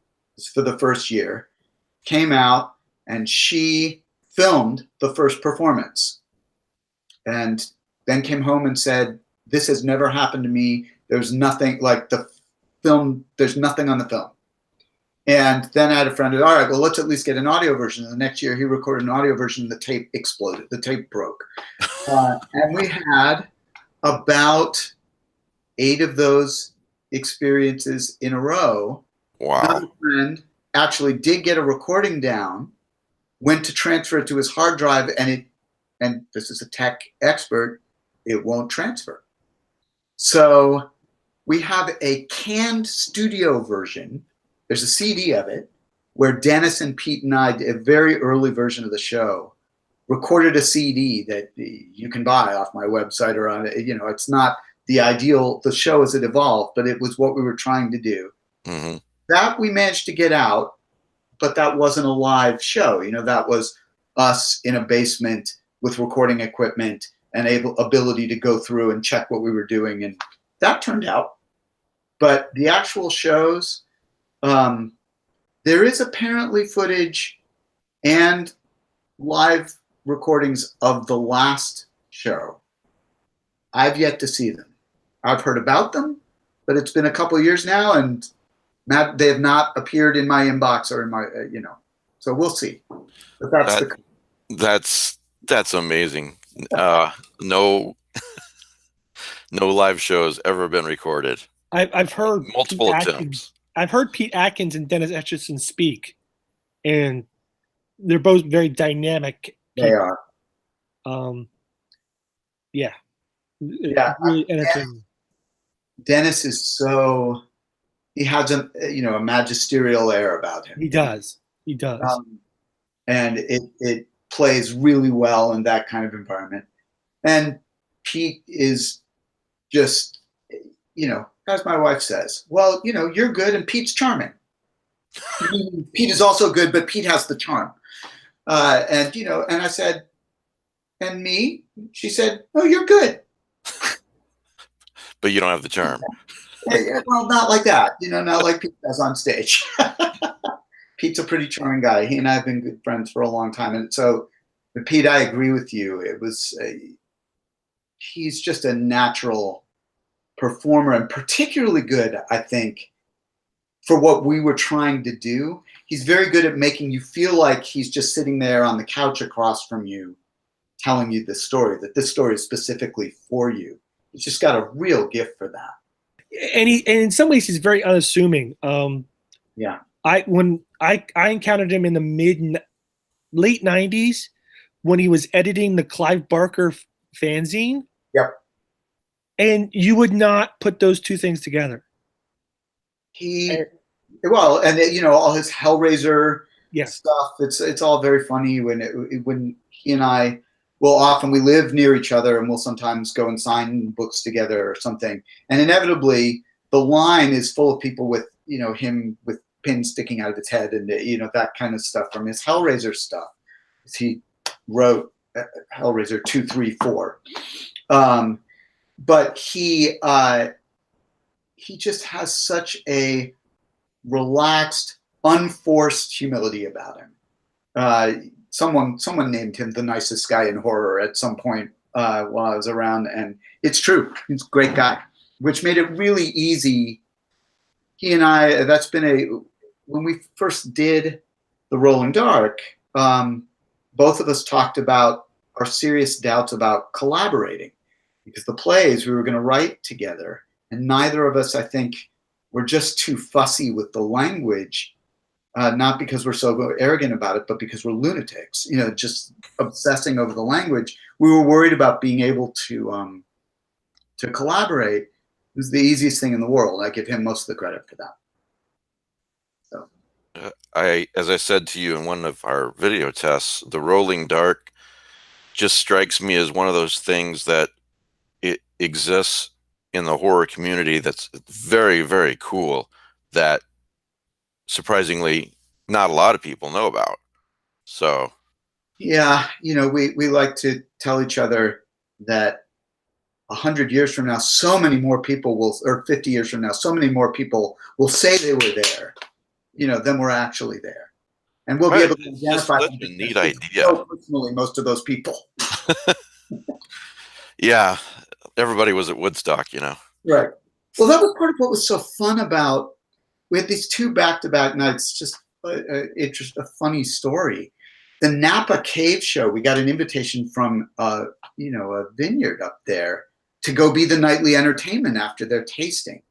for the first year, came out, and she filmed the first performance, and then came home and said, this has never happened to me. There's nothing like the film. There's nothing on the film. And then I had a friend who, all right, well, let's at least get an audio version. And the next year he recorded an audio version, and the tape exploded. The tape broke. And we had about 8 of those experiences in a row. Wow. Another friend actually did get a recording down, went to transfer it to his hard drive, and this is a tech expert, it won't transfer. So we have a canned studio version. There's a CD of it where Dennis and Pete and I, a very early version of the show, recorded a CD that you can buy off my website or on, it's not the ideal, the show as it evolved, but it was what we were trying to do. Mm-hmm. That we managed to get out, but that wasn't a live show. That was us in a basement with recording equipment and ability to go through and check what we were doing, and that turned out. But the actual shows, there is apparently footage and live recordings of the last show. I've yet to see them. I've heard about them, but it's been a couple of years now, and they have not appeared in my inbox or in my, so we'll see. But that's amazing. No live shows ever been recorded. I've heard multiple attempts. I've heard Pete Atkins and Dennis Etchison speak, and they're both very dynamic people. They are. Yeah. Really entertaining. Dennis is he has a magisterial air about him. He does. And it plays really well in that kind of environment. And Pete is just, as my wife says, well, you're good and Pete's charming. Pete is also good, but Pete has the charm. And I said, and me? She said, oh, you're good. But you don't have the charm. Well, not like that. Not like Pete does on stage. Pete's a pretty charming guy. He and I have been good friends for a long time. And so, with Pete, I agree with you. He's just a natural performer, and particularly good, I think, for what we were trying to do. He's very good at making you feel like he's just sitting there on the couch across from you, telling you this story, that this story is specifically for you. He's just got a real gift for that. And in some ways, he's very unassuming. Yeah. When I encountered him in the late 90s when he was editing the Clive Barker fanzine. Yep. And you would not put those two things together. All his Hellraiser Yes. stuff. It's all very funny when he and I we live near each other, and we'll sometimes go and sign books together or something. And inevitably, the line is full of people with him with pins sticking out of his head and that kind of stuff from his Hellraiser stuff. He wrote Hellraiser 2, 3, 4. But he just has such a relaxed, unforced humility about him. Someone named him the nicest guy in horror at some point while I was around, and it's true. He's a great guy, which made it really easy. He and I, when we first did The Rolling Dark, both of us talked about our serious doubts about collaborating, because the plays we were going to write together, and neither of us, I think, were just too fussy with the language. Not because we're so arrogant about it, but because we're lunatics, just obsessing over the language. We were worried about being able to collaborate. It was the easiest thing in the world. I give him most of the credit for that. So, as I said to you in one of our video tests, The Rolling Dark just strikes me as one of those things that it exists in the horror community that's very, very cool, that surprisingly not a lot of people know about. So yeah, we like to tell each other that 100 years from now, so many more people or 50 years from now, so many more people will say they were there, than were actually there. And we'll be able to identify such a neat idea. So personally, most of those people. Yeah. Everybody was at Woodstock, Right. Well, that was part of what was so fun about, we had these 2 back-to-back nights, just a funny story. The Napa Cave Show, we got an invitation from a vineyard up there to go be the nightly entertainment after their tasting.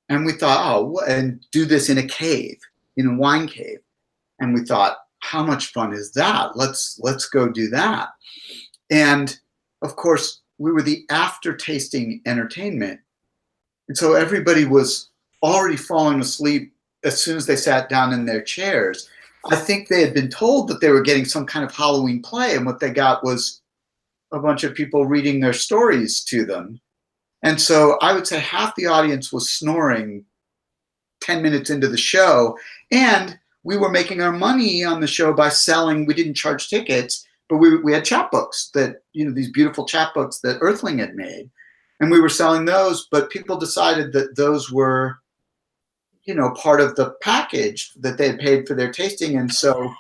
And we thought, and do this in a cave, in a wine cave. And we thought, how much fun is that? Let's go do that. And of course, we were the after tasting entertainment. And so everybody was already falling asleep as soon as they sat down in their chairs. I think they had been told that they were getting some kind of Halloween play, and what they got was a bunch of people reading their stories to them. And so I would say half the audience was snoring 10 minutes into the show, and we were making our money on the show by selling. We didn't charge tickets, but we had chapbooks that, these beautiful chapbooks that Earthling had made, and we were selling those, but people decided that those were, part of the package that they had paid for their tasting. And so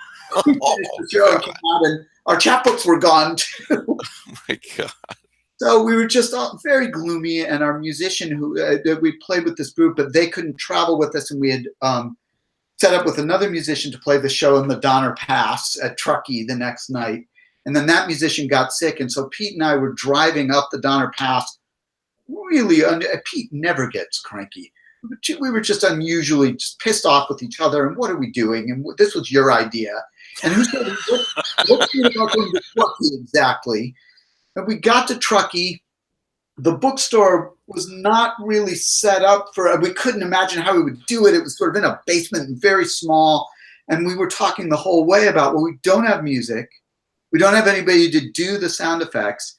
we finished the show and came out, and our chapbooks were gone too. Oh my God. So we were just all very gloomy, and our musician who we played with this group, but they couldn't travel with us, and we had set up with another musician to play the show in the Donner Pass at Truckee the next night. And then that musician got sick, and so Pete and I were driving up the Donner Pass. Pete never gets cranky. We were just unusually just pissed off with each other, and what are we doing? And this was your idea. And who said, what's it about going to Truckee exactly? And we got to Truckee. The bookstore was not really set up for, we couldn't imagine how we would do it. It was sort of in a basement and very small. And we were talking the whole way about, well, we don't have music. We don't have anybody to do the sound effects.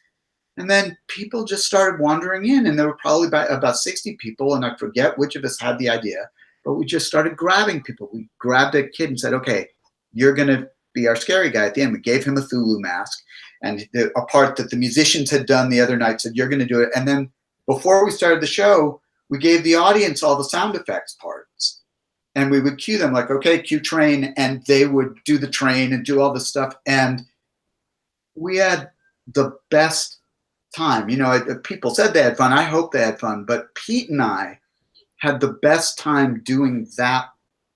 And then people just started wandering in, and there were probably about 60 people, and I forget which of us had the idea, but we just started grabbing people. We grabbed a kid and said, okay, you're going to be our scary guy at the end. We gave him a Thulu mask, and a part that the musicians had done the other night said, you're going to do it. And then before we started the show, we gave the audience all the sound effects parts, and we would cue them like, okay, cue train, and they would do the train and do all this stuff. And we had the best time. People said they had fun. I hope they had fun, but Pete and I had the best time doing that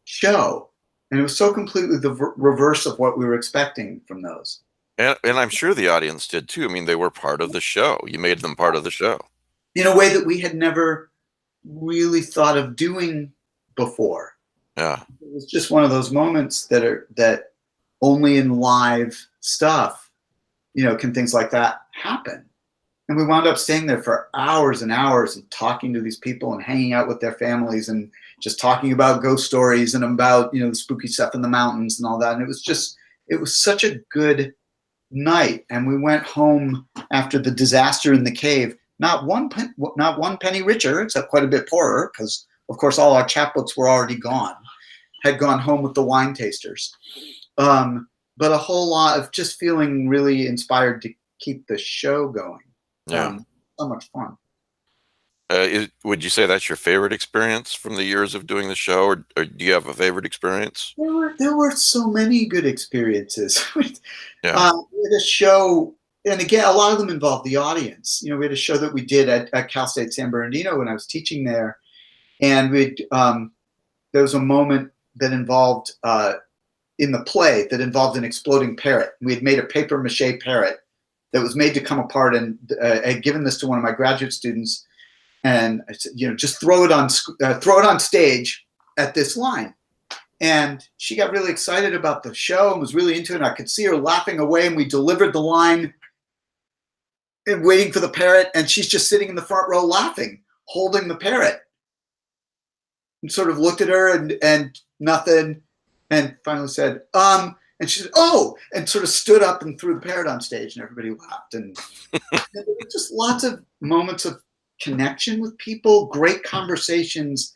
show. And it was so completely the reverse of what we were expecting from those. And I'm sure the audience did too. I mean, they were part of the show. You made them part of the show. In a way that we had never really thought of doing before. Yeah. It was just one of those moments that only in live stuff, can things like that happen. And we wound up staying there for hours and hours and talking to these people and hanging out with their families and just talking about ghost stories and about, the spooky stuff in the mountains and all that. And it was such a good night. And we went home after the disaster in the cave, not one penny richer, except quite a bit poorer, because of course all our chapbooks were already gone, had gone home with the wine tasters. But a whole lot of just feeling really inspired to keep the show going. Yeah. So much fun. Would you say that's your favorite experience from the years of doing the show, or do you have a favorite experience? There were so many good experiences. Yeah. We had a show, and again, a lot of them involved the audience. We had a show that we did at Cal State San Bernardino when I was teaching there, and there was a moment that involved in the play that involved an exploding parrot. We had made a paper mache parrot that was made to come apart, and I had given this to one of my graduate students, and I said, just throw it on stage at this line. And she got really excited about the show and was really into it. And I could see her laughing away, and we delivered the line and waiting for the parrot, and she's just sitting in the front row laughing, holding the parrot. And sort of looked at her and nothing, and finally said, and she said, oh, and sort of stood up and threw the parrot on stage, and everybody laughed. And there were just lots of moments of connection with people, great conversations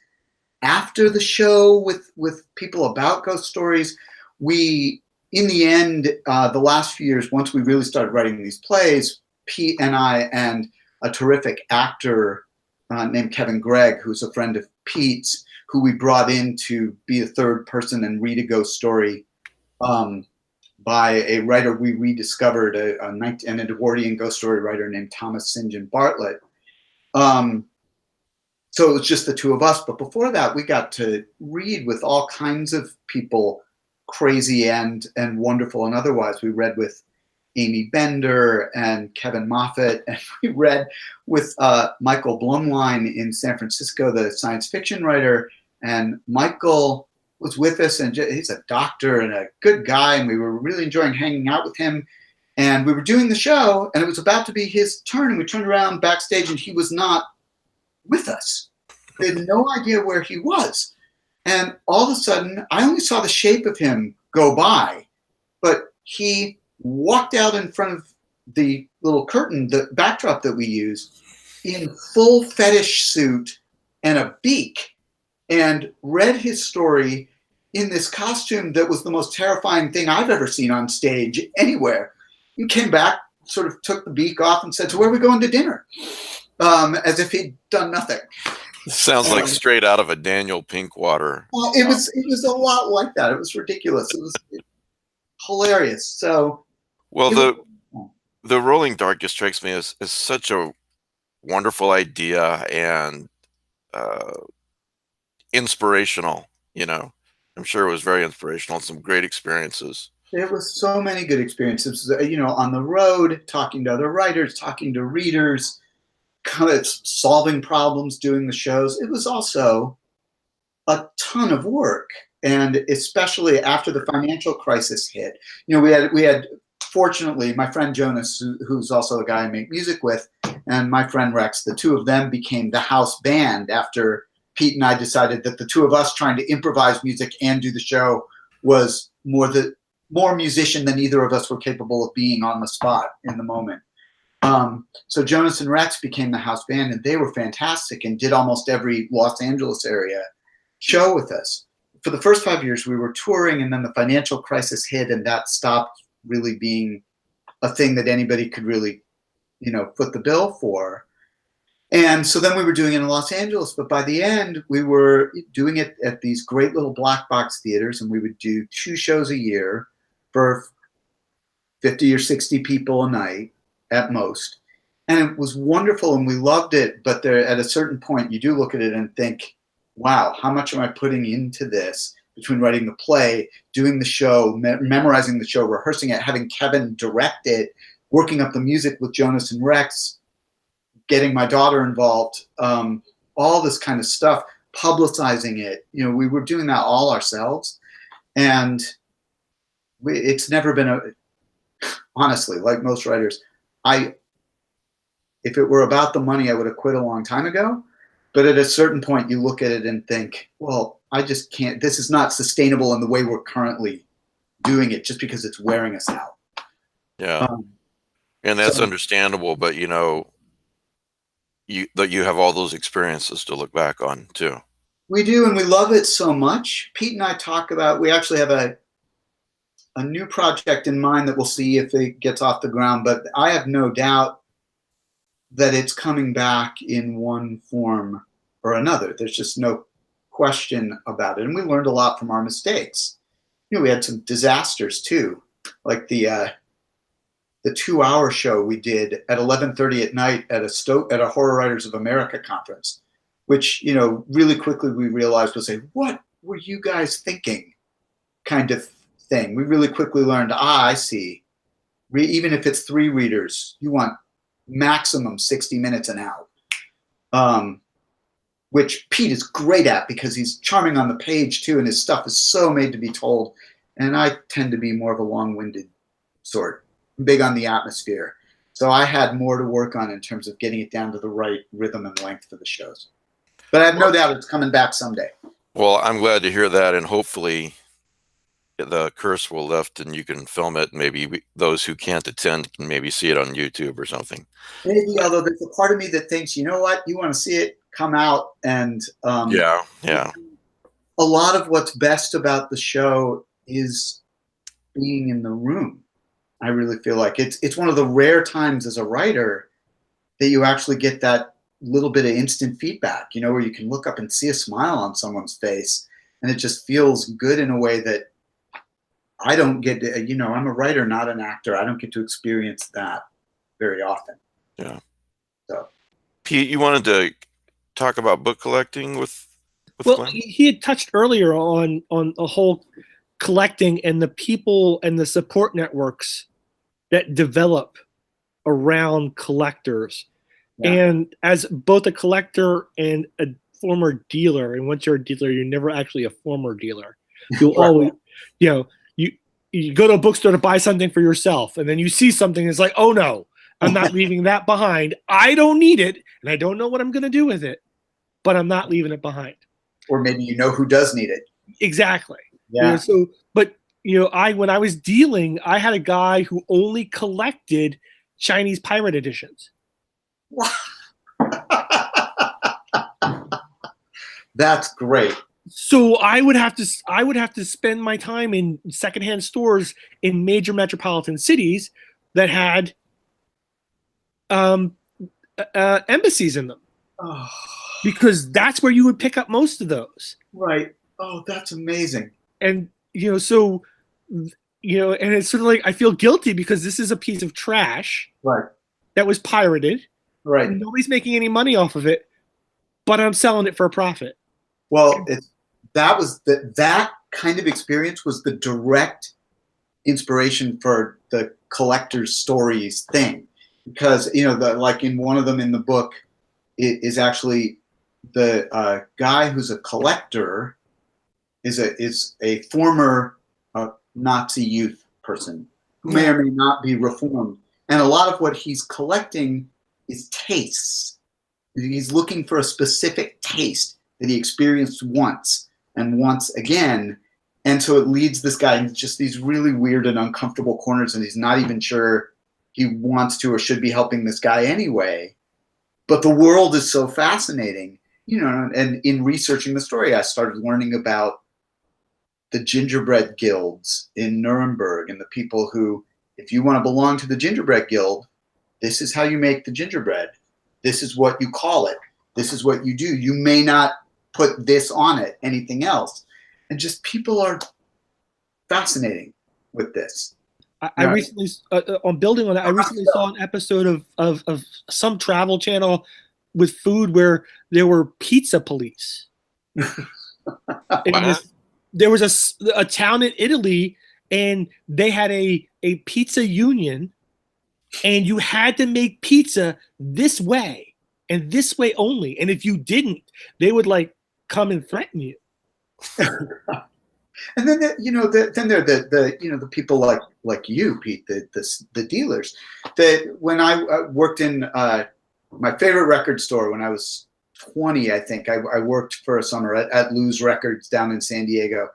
after the show with people about ghost stories. We, in the end, the last few years, once we really started writing these plays, Pete and I and a terrific actor named Kevin Gregg, who's a friend of Pete's, who we brought in to be a third person and read a ghost story by a writer we rediscovered, an Edwardian ghost story writer named Thomas St. John Bartlett. So it was just the two of us. But before that, we got to read with all kinds of people, crazy and wonderful and otherwise. We read with Amy Bender and Kevin Moffat, and we read with Michael Blumlein in San Francisco, the science fiction writer. And Michael was with us, and he's a doctor and a good guy, and we were really enjoying hanging out with him. And we were doing the show, and it was about to be his turn, and we turned around backstage, and he was not with us. We had no idea where he was. And all of a sudden, I only saw the shape of him go by, but he walked out in front of the little curtain, the backdrop that we use, in full fetish suit and a beak, and read his story in this costume that was the most terrifying thing I've ever seen on stage anywhere. He came back, sort of took the beak off and said, "So where are we going to dinner?" As if he'd done nothing. Sounds like straight out of a Daniel Pinkwater. It was a lot like that. It was ridiculous. It was hilarious. So, well, the rolling darkness strikes me as such a wonderful idea and inspirational. You know, I'm sure it was very inspirational and some great experiences. there was so many good experiences. You know, on the road, talking to other writers, talking to readers, kind of solving problems, doing the shows. It was also a ton of work, and especially after the financial crisis hit. You know, we had fortunately my friend Jonas, who's also a guy I make music with, and my friend Rex. The two of them became the house band after Pete and I decided that the two of us trying to improvise music and do the show was more musician than either of us were capable of being on the spot in the moment. So Jonas and Rex became the house band, and they were fantastic and did almost every Los Angeles area show with us. For the first 5 years, we were touring, and then the financial crisis hit, and that stopped really being a thing that anybody could really, you know, foot the bill for. And so then we were doing it in Los Angeles, but by the end, we were doing it at these great little black box theaters, and we would do 2 shows a year for 50 or 60 people a night at most. And it was wonderful, and we loved it, but there, at a certain point, you do look at it and think, wow, how much am I putting into this between writing the play, doing the show, memorizing the show, rehearsing it, having Kevin direct it, working up the music with Jonas and Rex, getting my daughter involved, all this kind of stuff, publicizing it. You know, we were doing that all ourselves. And it's never been honestly, like most writers, if it were about the money, I would have quit a long time ago. But at a certain point, you look at it and think, well, I just can't, this is not sustainable in the way we're currently doing it, just because it's wearing us out. Yeah. And that's understandable, but you know, you have all those experiences to look back on too. We do, and we love it so much. Pete and I talk about, we actually have a new project in mind that we'll see if it gets off the ground, but I have no doubt that it's coming back in one form or another. There's just no question about it. And we learned a lot from our mistakes. You know, we had some disasters too, like the 2-hour show we did at 11:30 at night at a Horror Writers of America conference, which, you know, really quickly we realized was what were you guys thinking kind of thing. We really quickly learned, I see. Even if it's 3 readers, you want maximum 60 minutes an hour, which Pete is great at because he's charming on the page too, and his stuff is so made to be told. And I tend to be more of a long-winded sort, big on the atmosphere. So I had more to work on in terms of getting it down to the right rhythm and length for the shows. But I have no doubt it's coming back someday. Well, I'm glad to hear that, and hopefully the curse will lift and you can film it. Maybe those who can't attend can maybe see it on YouTube or something. Maybe, although there's a part of me that thinks, you know what, you want to see it, come out. And yeah. A lot of what's best about the show is being in the room. I really feel like it's one of the rare times as a writer that you actually get that little bit of instant feedback, you know, where you can look up and see a smile on someone's face, and it just feels good in a way that I don't get to, you know, I'm a writer, not an actor. I don't get to experience that very often. Yeah. So, Pete, you wanted to talk about book collecting with well, Glenn? He had touched earlier on a whole collecting and the people and the support networks that develop around collectors. Yeah. And as both a collector and a former dealer, and once you're a dealer, you're never actually a former dealer. You'll always, you know, you go to a bookstore to buy something for yourself, and then you see something that's like, oh no, I'm not leaving that behind. I don't need it, and I don't know what I'm going to do with it, but I'm not leaving it behind. Or maybe you know who does need it. Exactly. Yeah. You know, so, but you know, when I was dealing, I had a guy who only collected Chinese pirate editions. That's great. So I would have to spend my time in secondhand stores in major metropolitan cities that had embassies in them, Oh, because that's where you would pick up most of those. right. Oh, that's amazing. And so and it's sort of like I feel guilty because this is a piece of trash Right. that was pirated. Right. And nobody's making any money off of it, but I'm selling it for a profit. Well, that kind of experience was the direct inspiration for the collector's stories thing, because like in one of them in the book, it is actually the guy who's a collector is a former Nazi youth person who may or may not be reformed, and a lot of what he's collecting is tastes. He's looking for a specific taste that he experienced once and once again. And so it leads this guy into just these really weird and uncomfortable corners, and he's not even sure he wants to or should be helping this guy anyway. But the world is so fascinating, and in researching the story, I started learning about the gingerbread guilds in Nuremberg and the people who, if you want to belong to the gingerbread guild, this is how you make the gingerbread. This is what you call it. This is what you do. You may not put this on it, anything else. And just people are fascinating with this. I recently, on building on that, I recently saw an episode of some travel channel with food where there were pizza police. There was a town in Italy, and they had a pizza union, and you had to make pizza this way and this way only. And if you didn't, they would come and threaten you. And then then there are the people like you, Pete, the dealers. That when I worked in my favorite record store when I was 20, I think I worked for a summer at Lou's Records down in San Diego,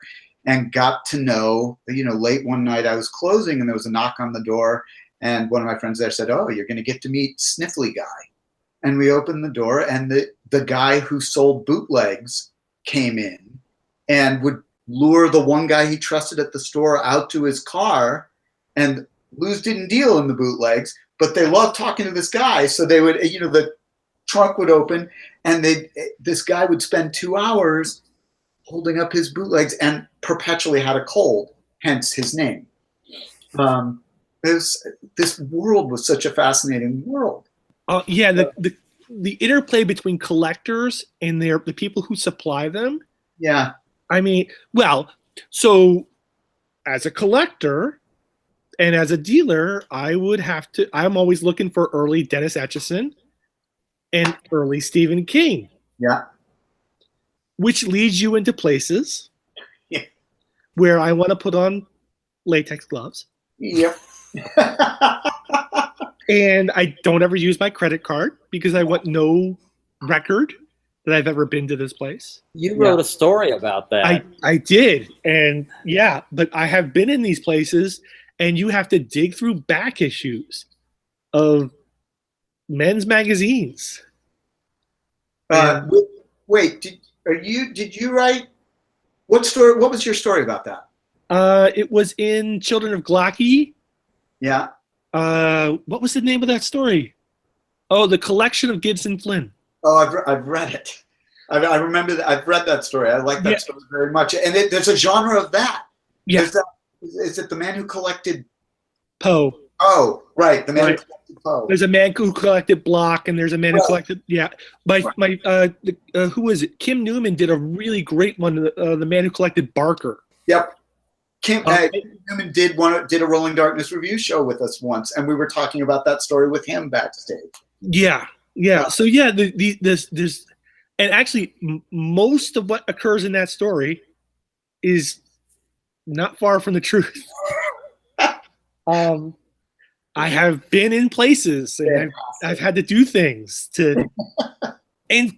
and got to know. Late one night I was closing, and there was a knock on the door, and one of my friends there said, "Oh, you're going to get to meet Sniffly Guy." And we opened the door, and the guy who sold bootlegs came in and would lure the one guy he trusted at the store out to his car. And Lou's didn't deal in the bootlegs, but they loved talking to this guy. So they would, the trunk would open, and this guy would spend 2 hours holding up his bootlegs and perpetually had a cold, hence his name. This world was such a fascinating world. Yeah, the interplay between collectors and the people who supply them. Yeah. I mean, well, so as a collector and as a dealer, I'm always looking for early Dennis Etchison and early Stephen King. Yeah. Which leads you into places where I want to put on latex gloves. Yep. And I don't ever use my credit card because I want no record that I've ever been to this place. You wrote a story about that. I did. And but I have been in these places, and you have to dig through back issues of men's magazines. Wait, did you write what story? What was your story about that? It was in Children of Glocky. Yeah. What was the name of that story? Oh, The Collection of Gibson Flynn. Oh, I've read it. I remember that. I've read that story. I like that story very much. And there's a genre of that. Yeah. Is it the man who collected Poe? Oh, right. The man who collected Poe. There's a man who collected Block, and there's a man who collected. Yeah. Who was it? Kim Newman did a really great one. The man who collected Barker. Yep. Kim Newman did a Rolling Darkness review show with us once, and we were talking about that story with him backstage. Yeah. So there's and actually most of what occurs in that story is not far from the truth. I have been in places, and I've had to do things to, and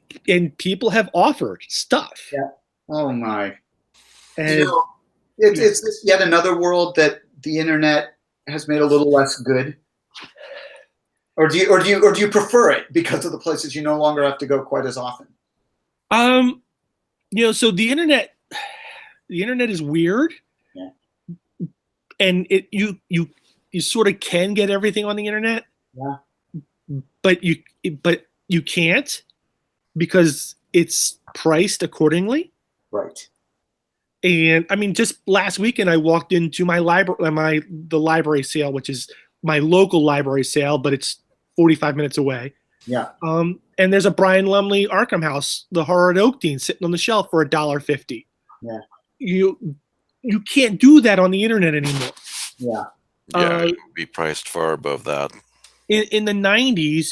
people have offered stuff. Yeah. Oh my. And it's this yet another world that the internet has made a little less good. Or do you prefer it because of the places you no longer have to go quite as often? So the internet is weird. Yeah. And you sort of can get everything on the internet. Yeah. But you can't, because it's priced accordingly. Right. And I mean, just last weekend I walked into my library, the library sale, which is my local library sale, but it's 45 minutes away. Yeah. And there's a Brian Lumley Arkham House, the horror at Oakdean, sitting on the shelf for $1.50. Yeah. You can't do that on the internet anymore. Yeah. Yeah, it would be priced far above that. In the 90s,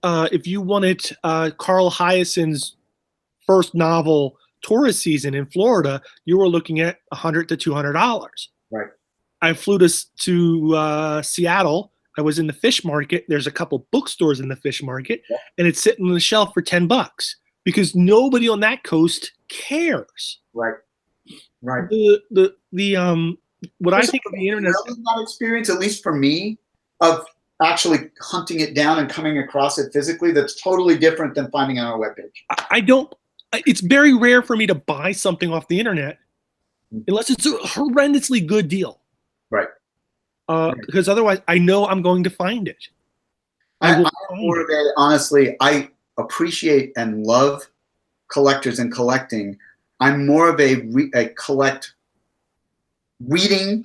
if you wanted Carl Hyacint's first novel, Tourist Season in Florida, you were looking at $100 to $200. Right. I flew to Seattle. I was in the fish market. There's a couple bookstores in the fish market, and it's sitting on the shelf for $10 because nobody on that coast cares. Right. Right. What I think of the internet, really that experience, at least for me, of actually hunting it down and coming across it physically, that's totally different than finding it on a webpage. I don't. It's very rare for me to buy something off the internet unless it's a horrendously good deal. Right. Because otherwise, I know I'm going to find it. Honestly, I appreciate and love collectors and collecting. I'm more of a reading,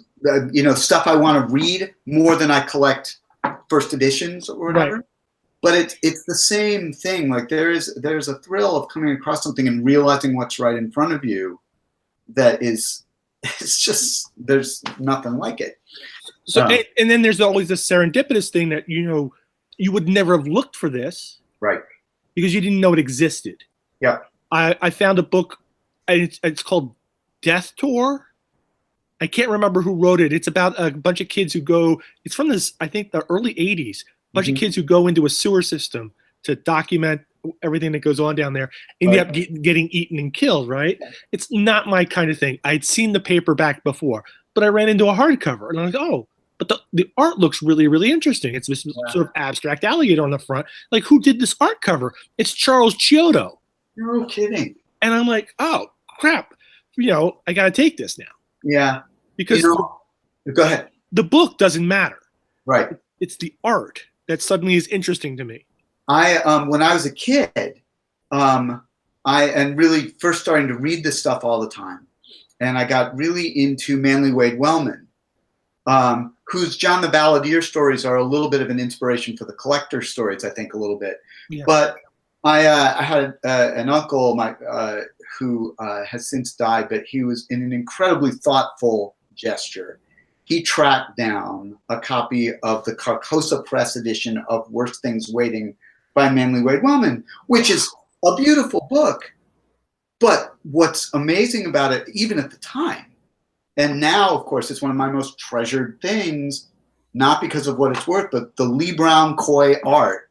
stuff I want to read more than I collect first editions or whatever. Right. But it's the same thing. Like there's a thrill of coming across something and realizing what's right in front of you. It's just, there's nothing like it. So and then there's always this serendipitous thing that you would never have looked for this, right? Because you didn't know it existed. Yeah. I found a book. It's called Death Tour. I can't remember who wrote it. It's about a bunch of kids who go. It's from I think the early '80s. A bunch of kids who go into a sewer system to document everything that goes on down there, and end up getting eaten and killed. Right? It's not my kind of thing. I'd seen the paperback before, but I ran into a hardcover, and I'm like, oh. But the art looks really, really interesting. It's this sort of abstract alligator on the front. Like, who did this art cover? It's Charles Giotto. No kidding. And I'm like, oh, crap. I got to take this now. Yeah. Because go ahead. The book doesn't matter. Right. It's the art that suddenly is interesting to me. When I was a kid, and really first starting to read this stuff all the time, and I got really into Manly Wade Wellman. Whose John the Balladeer stories are a little bit of an inspiration for the collector stories, I think, a little bit. Yeah. But I had an uncle who has since died, but he was in an incredibly thoughtful gesture. He tracked down a copy of the Carcosa Press edition of Worst Things Waiting by Manly Wade Wellman, which is a beautiful book. But what's amazing about it, even at the time, and now, of course, it's one of my most treasured things, not because of what it's worth, but the Lee Brown Coy art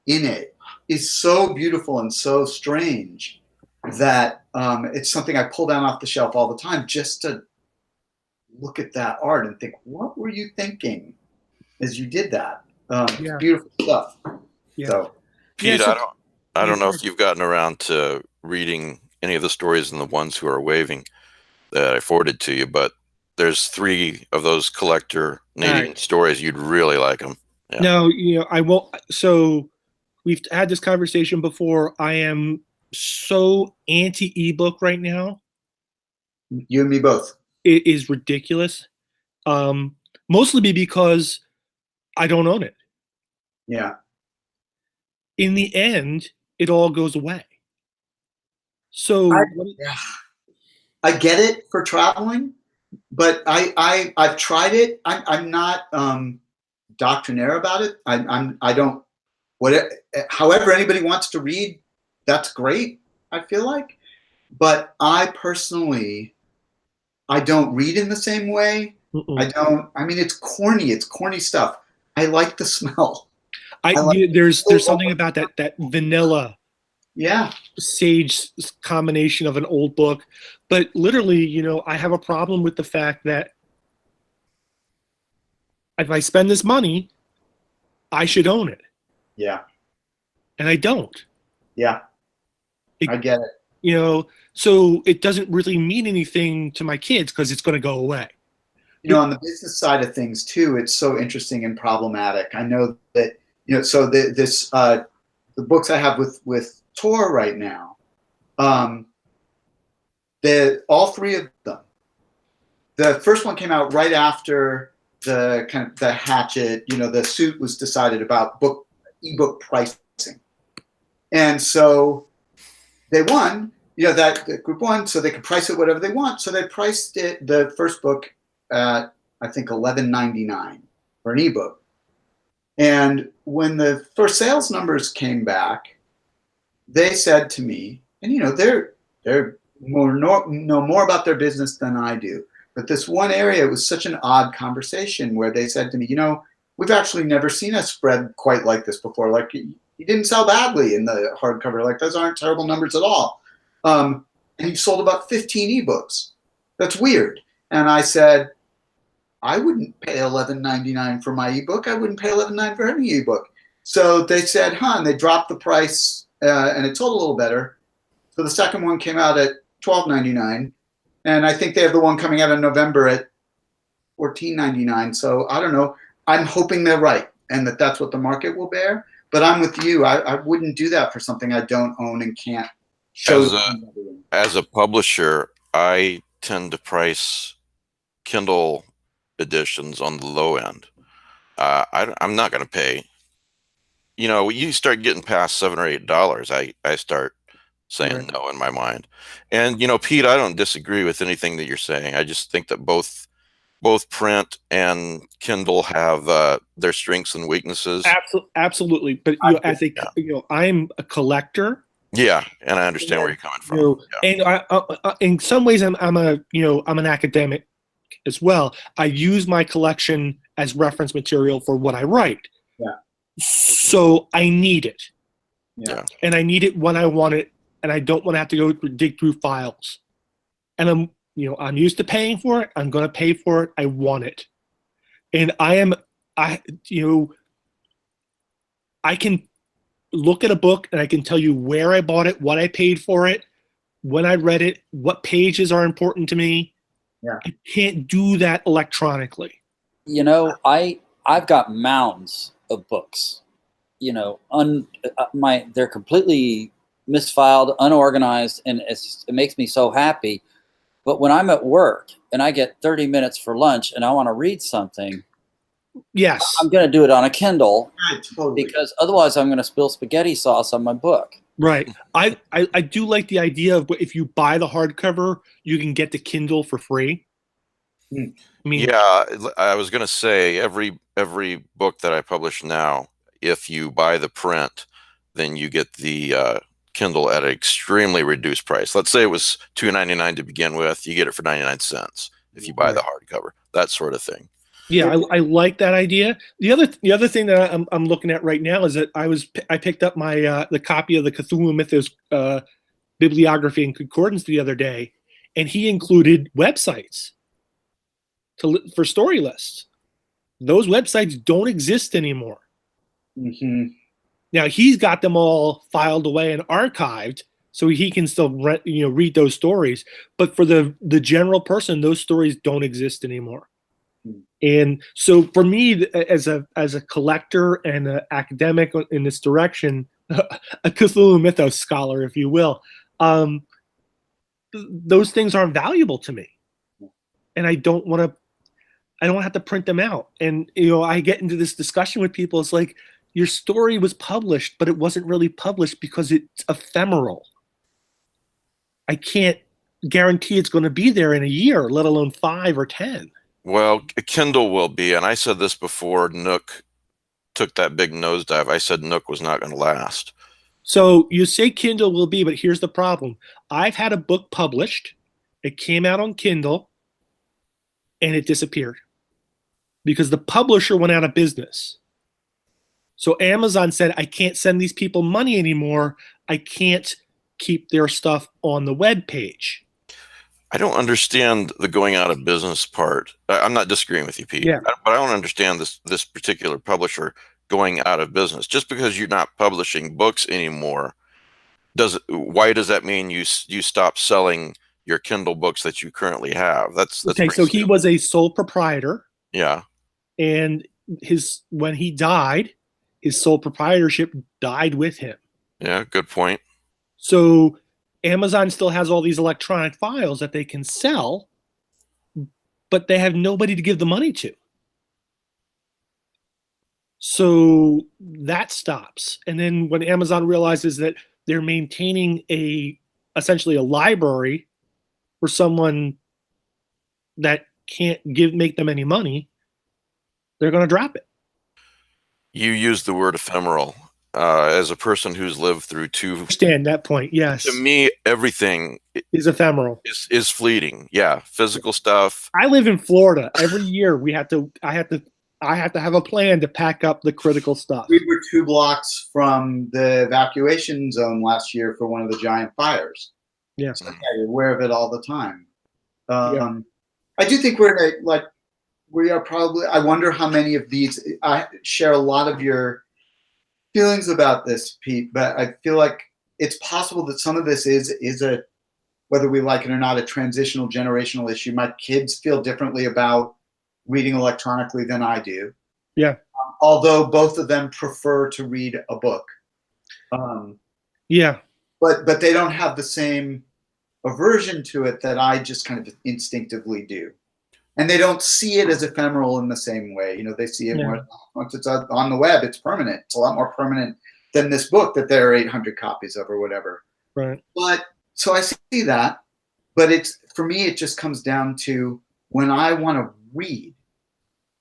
in it is so beautiful and so strange that it's something I pull down off the shelf all the time just to look at that art and think, what were you thinking as you did that? Beautiful stuff. Yeah. So, Pete, I don't know if you've gotten around to reading any of the stories in the Ones Who Are Waving that I forwarded to you, but there's 3 of those collector needing stories. You'd really like them. Yeah. No, I won't. So we've had this conversation before. I am so anti-ebook right now. You and me both. It is ridiculous. Mostly because I don't own it. Yeah. In the end, it all goes away. So I get it for traveling, but I've tried it. I'm not doctrinaire about it. I don't. However anybody wants to read, that's great. I feel like, but I personally, I don't read in the same way. I don't. I mean, it's corny. It's corny stuff. I like the smell. There's something about that vanilla. Yeah. Sage combination of an old book. But literally, I have a problem with the fact that if I spend this money, I should own it. Yeah. And I don't. Yeah. I get it. So it doesn't really mean anything to my kids because it's going to go away. On the business side of things too, it's so interesting and problematic. I know that, so the books I have with Tor right now, all three of them. The first one came out right after the kind of the hatchet, the suit was decided about ebook pricing, and so they won. That group won, so they could price it whatever they want. So they priced it, the first book, at I think $11.99 for an ebook. And when the first sales numbers came back, they said to me, and they're know more about their business than I do. But this one area, it was such an odd conversation where they said to me, we've actually never seen a spread quite like this before. Like, you didn't sell badly in the hardcover. Like, those aren't terrible numbers at all. And you sold about 15 ebooks. That's weird. And I said, I wouldn't pay $11.99 for my ebook. I wouldn't pay $11.99 for any ebook. So they said, and they dropped the price, and it sold a little better. So the second one came out at $12.99. And I think they have the one coming out in November at $14.99. So I don't know. I'm hoping they're right and that's what the market will bear. But I'm with you. I wouldn't do that for something I don't own and can't show. As a publisher, I tend to price Kindle editions on the low end. I'm not going to pay. You start getting past $7 or $8, I start saying no in my mind. And Pete, I don't disagree with anything that you're saying. I just think that both print and Kindle have their strengths and weeknesses. Absolutely. But I'm a collector. Yeah, and I understand where you're coming from. And I, in some ways, I'm an academic as well. I use my collection as reference material for what I write. Yeah. So I need it. Yeah. And I need it when I want it, and I don't want to have to go dig through files. And I'm used to paying for it. I'm going to pay for it. I want it. And I can look at a book and I can tell you where I bought it, what I paid for it, when I read it, what pages are important to me. Yeah. I can't do that electronically. I've got mounds of books. They're completely misfiled, unorganized, and it makes me so happy. But when I'm at work and I get 30 minutes for lunch and I want to read something, yes, I'm going to do it on a Kindle. Totally. Because otherwise I'm going to spill spaghetti sauce on my book. Right. I do like the idea of if you buy the hardcover, you can get the Kindle for free. Mm. Yeah, I was going to say every book that I publish now, if you buy the print, then you get the Kindle at an extremely reduced price. Let's say it was $2.99 to begin with, you get it for 99 cents if you buy the hardcover. That sort of thing. Yeah, I like that idea. The other thing that I'm looking at right now is that I picked up my the copy of the Cthulhu Mythos bibliography and concordance the other day, and he included websites for story lists. Those websites don't exist anymore. Mm-hmm. Now he's got them all filed away and archived, so he can still read those stories. But for the general person, those stories don't exist anymore. And so for me, as a collector and an academic in this direction, a Cthulhu Mythos scholar, if you will, those things aren't valuable to me, and I don't have to print them out. And I get into this discussion with people. It's like, your story was published, but it wasn't really published because it's ephemeral. I can't guarantee it's going to be there in a year, let alone 5 or 10. Well, Kindle will be, and I said this before Nook took that big nosedive. I said Nook was not going to last. So you say Kindle will be, but here's the problem. I've had a book published. It came out on Kindle, and it disappeared because the publisher went out of business. So Amazon said, I can't send these people money anymore. I can't keep their stuff on the web page. I don't understand the going out of business part. I'm not disagreeing with you, Pete. Yeah. But I don't understand this particular publisher going out of business. Just because you're not publishing books anymore, why does that mean you stop selling your Kindle books that you currently have. That's Okay, pretty so he stupid. was a sole proprietor, Yeah. and when he died, his sole proprietorship died with him. Yeah. Good point. So Amazon still has all these electronic files that they can sell, but they have nobody to give the money to. So that stops. And then when Amazon realizes that they're maintaining essentially a library for someone that can't make them any money, they're going to drop it. You used the word ephemeral. As a person who's lived through two, Understand that point? Yes, to me, everything is ephemeral. is fleeting. Yeah, physical stuff. I live in Florida. Every year I have to have a plan to pack up the critical stuff. We were 2 blocks from the evacuation zone last year for one of the giant fires. Yeah. So, yeah, you're aware of it all the time. Yeah. I do think we're in we are probably, I wonder how many of these, I share a lot of your feelings about this, Pete, but I feel like it's possible that some of this is a, whether we like it or not, a transitional generational issue. My kids feel differently about reading electronically than I do. Yeah. Although both of them prefer to read a book. Yeah. But they don't have the same aversion to it that I just kind of instinctively do. And they don't see it as ephemeral in the same way. You know, they see it more, once it's on the web, it's permanent. It's a lot more permanent than this book that there are 800 copies of or whatever. Right. But so I see that, but it's, for me, it just comes down to when I want to read.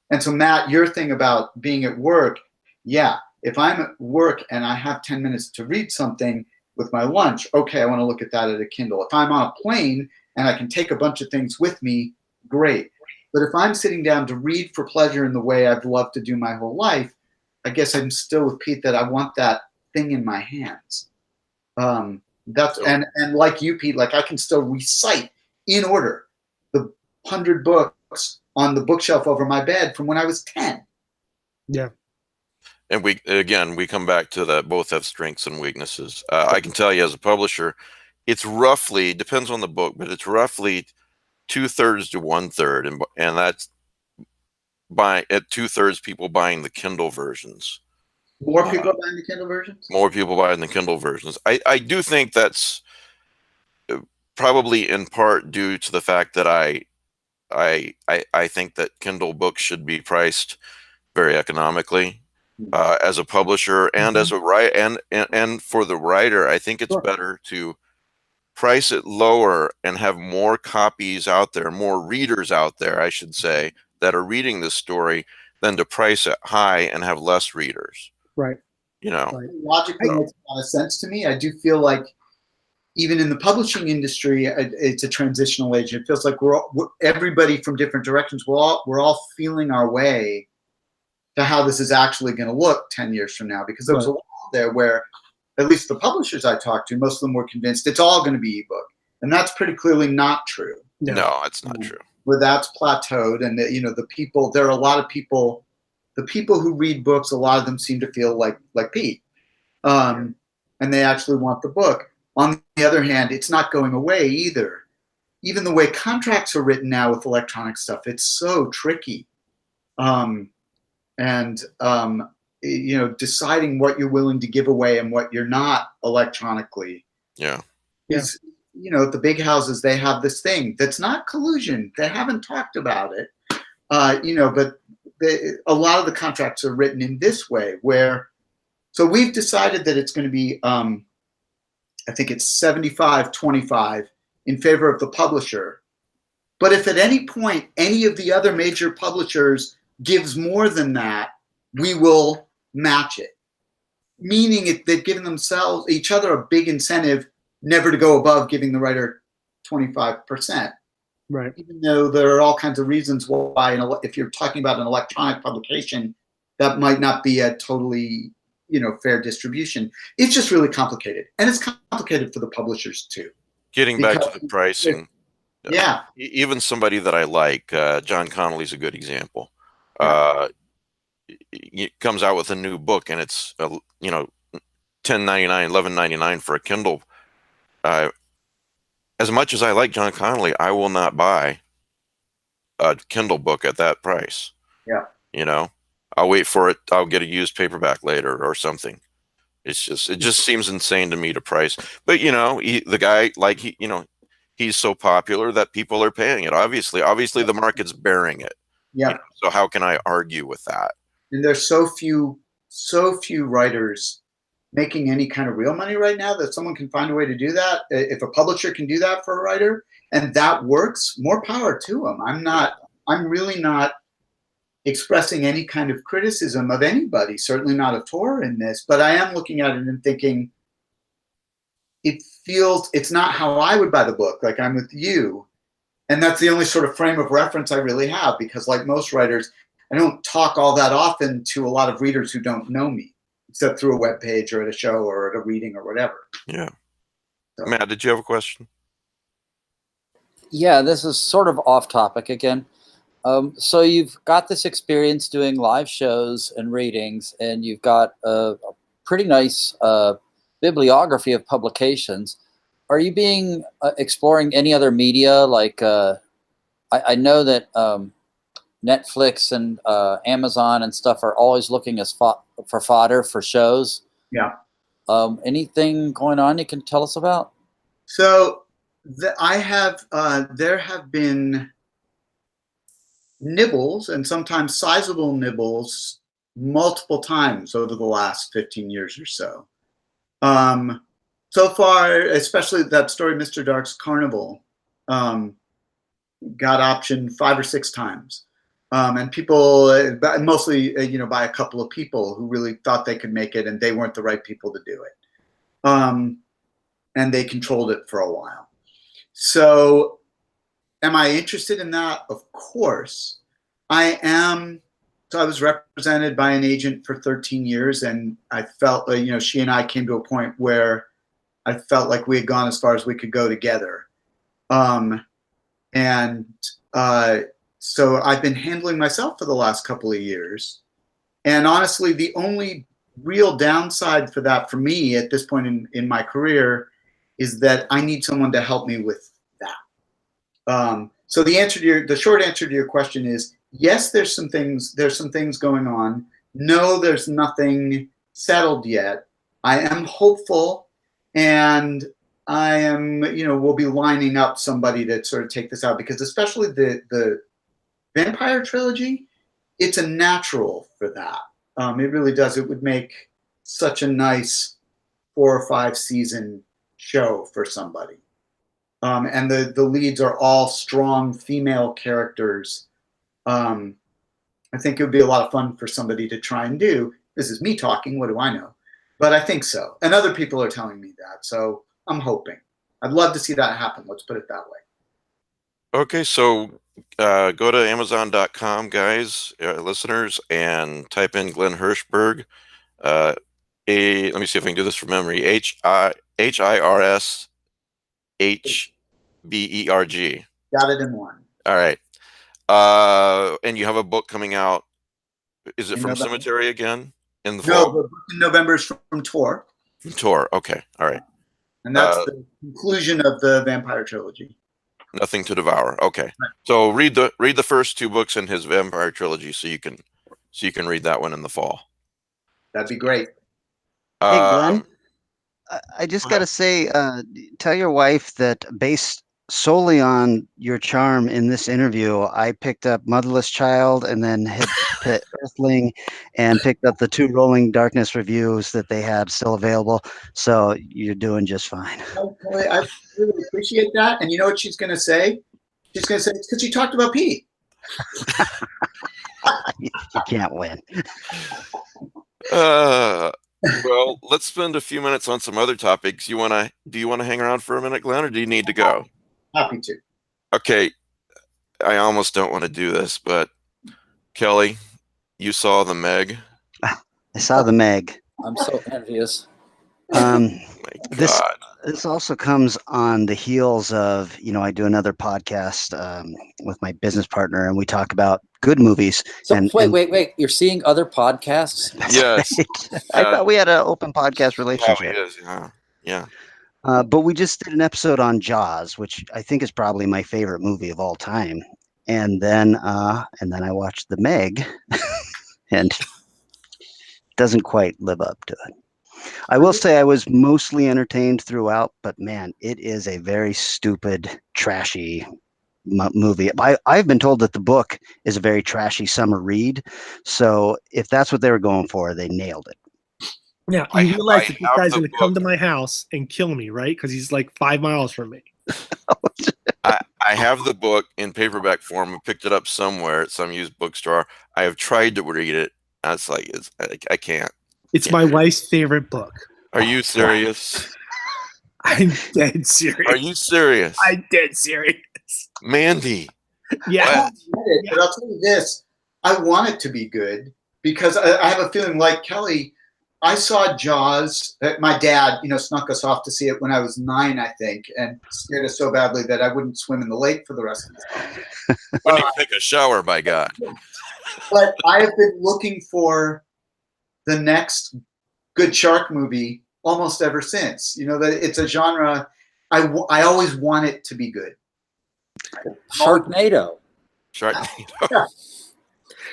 And so Matt, your thing about being at work, yeah, if I'm at work and I have 10 minutes to read something with my lunch, okay, I want to look at that at a Kindle. If I'm on a plane and I can take a bunch of things with me, great. But if I'm sitting down to read for pleasure in the way I've loved to do my whole life, I guess I'm still with Pete that I want that thing in my hands. That's and like you, Pete, like I can still recite in order the 100 books on the bookshelf over my bed from when I was 10. Yeah. And we come back to that. Both have strengths and weaknesses. I can tell you as a publisher, it's roughly, depends on the book, but it's roughly 2/3 to 1/3, and that's at 2/3 people buying the Kindle versions. More people buying the Kindle versions? More people buying the Kindle versions. I do think that's probably in part due to the fact that I think that Kindle books should be priced very economically. As a publisher and as a writer, and for the writer, I think it's better to price it lower and have more copies out there, more readers out there, I should say, that are reading this story, than to price it high and have less readers. Right. You know, logically makes a lot of sense to me. I do feel like even in the publishing industry, it's a transitional age. It feels like everybody from different directions. We're all feeling our way to how this is actually going to look 10 years from now, because there was a while there where at least the publishers I talked to, most of them were convinced it's all going to be ebook, and that's pretty clearly not true. No, it's not true. Where that's plateaued, and the people, there are a lot of people, the people who read books, a lot of them seem to feel like Pete, and they actually want the book. On the other hand, it's not going away either. Even the way contracts are written now with electronic stuff, it's so tricky. Deciding what you're willing to give away and what you're not electronically. Is, the big houses, they have this thing that's not collusion. They haven't talked about it, but a lot of the contracts are written in this way so we've decided that it's going to be, I think it's 75-25 in favor of the publisher. But if at any point any of the other major publishers gives more than that, we will match it. Meaning they've given each other a big incentive never to go above giving the writer 25%. Right. Even though there are all kinds of reasons why, if you're talking about an electronic publication, that might not be a totally, fair distribution. It's just really complicated. And it's complicated for the publishers too. Getting back to the pricing. Yeah. Even somebody that I like, John Connolly's a good example. It comes out with a new book and it's $10.99, $11.99 for a Kindle. as much as I like John Connolly, I will not buy a Kindle book at that price. Yeah. You know, I'll wait for it. I'll get a used paperback later or something. It just seems insane to me to price. But the guy, like he's so popular that people are paying it. Obviously the market's bearing it. Yeah. So how can I argue with that? And there's so few writers making any kind of real money right now that someone can find a way to do that. If a publisher can do that for a writer and that works, more power to them. I'm really not expressing any kind of criticism of anybody, certainly not of Tor in this, but I am looking at it and thinking it's not how I would buy the book. Like, I'm with you. And that's the only sort of frame of reference I really have, because like most writers, I don't talk all that often to a lot of readers who don't know me, except through a web page or at a show or at a reading or whatever. Yeah. So. Matt, did you have a question? Yeah, this is sort of off topic again. So you've got this experience doing live shows and readings, and you've got a pretty nice bibliography of publications. Are you exploring any other media? Like I know that Netflix and Amazon and stuff are always looking for fodder for shows. Yeah. Anything going on you can tell us about? So there have been nibbles, and sometimes sizable nibbles, multiple times over the last 15 years or so. So far, especially that story, Mr. Dark's Carnival, got optioned 5 or 6 times. And people, mostly, by a couple of people who really thought they could make it, and they weren't the right people to do it. And they controlled it for a while. So am I interested in that? Of course. I am. So I was represented by an agent for 13 years, and I felt, she and I came to a point where I felt like we had gone as far as we could go together. So I've been handling myself for the last couple of years. And honestly, the only real downside for that for me at this point in my career is that I need someone to help me with that. So the short answer to your question is yes, there's some things going on. No, there's nothing settled yet. I am hopeful, and I am, we'll be lining up somebody to sort of take this out, because especially the Vampire trilogy, it's a natural for that. It really does. It would make such a nice 4 or 5 season show for somebody. And the leads are all strong female characters. I think it would be a lot of fun for somebody to try and do. This is me talking. What do I know? But I think so. And other people are telling me that. So I'm hoping. I'd love to see that happen. Let's put it that way. Okay, so go to Amazon.com, guys, listeners, and type in Glen Hirshberg. Let me see if I can do this from memory. Hirshberg. Got it in one. All right. And you have a book coming out. Is it from November. Cemetery again? In the No, fall? the book in November is from Tor. From Tor. Okay. All right. And that's the conclusion of the Vampire trilogy. Nothing to Devour. Okay. Right. So read the first 2 books in his Vampire trilogy, so you can read that one in the fall. That'd be great. Hey, Glenn, I just got to say, tell your wife that based solely on your charm in this interview, I picked up Motherless Child and then hit Earthling and picked up the 2 Rolling Darkness reviews that they have still available. So you're doing just fine. Okay, I really appreciate that. And you know what she's going to say? She's going to say, it's because you talked about Pete. You can't win. Well, let's spend a few minutes on some other topics. Do you want to hang around for a minute, Glenn, or do you need to go? Happy to. Okay. I almost don't want to do this, but Kelly, you saw the Meg. I saw the Meg. I'm so envious. My God. This also comes on the heels of, I do another podcast with my business partner, and we talk about good movies. So wait. You're seeing other podcasts? Yes. Right. I thought we had an open podcast relationship. Yeah. But we just did an episode on Jaws, which I think is probably my favorite movie of all time. And then I watched The Meg, and doesn't quite live up to it. I will say I was mostly entertained throughout, but man, it is a very stupid, trashy movie. I've been told that the book is a very trashy summer read, so if that's what they were going for, they nailed it. Now, you realize that this guy's going to come to my house and kill me, right? Because he's like 5 miles from me. I have the book in paperback form. I picked it up somewhere at some used bookstore. I have tried to read it. It's like I can't. It's my wife's favorite book. Are you serious? I'm dead serious. Are you serious? I'm dead serious. Mandy. Yeah. But I'll tell you this. I want it to be good because I have a feeling like Kelly. I saw Jaws. My dad, snuck us off to see it when I was 9, I think, and scared us so badly that I wouldn't swim in the lake for the rest of the time. Wouldn't even take a shower, by God. But I have been looking for the next good shark movie almost ever since. That it's a genre. I always want it to be good. Sharknado. Sharknado.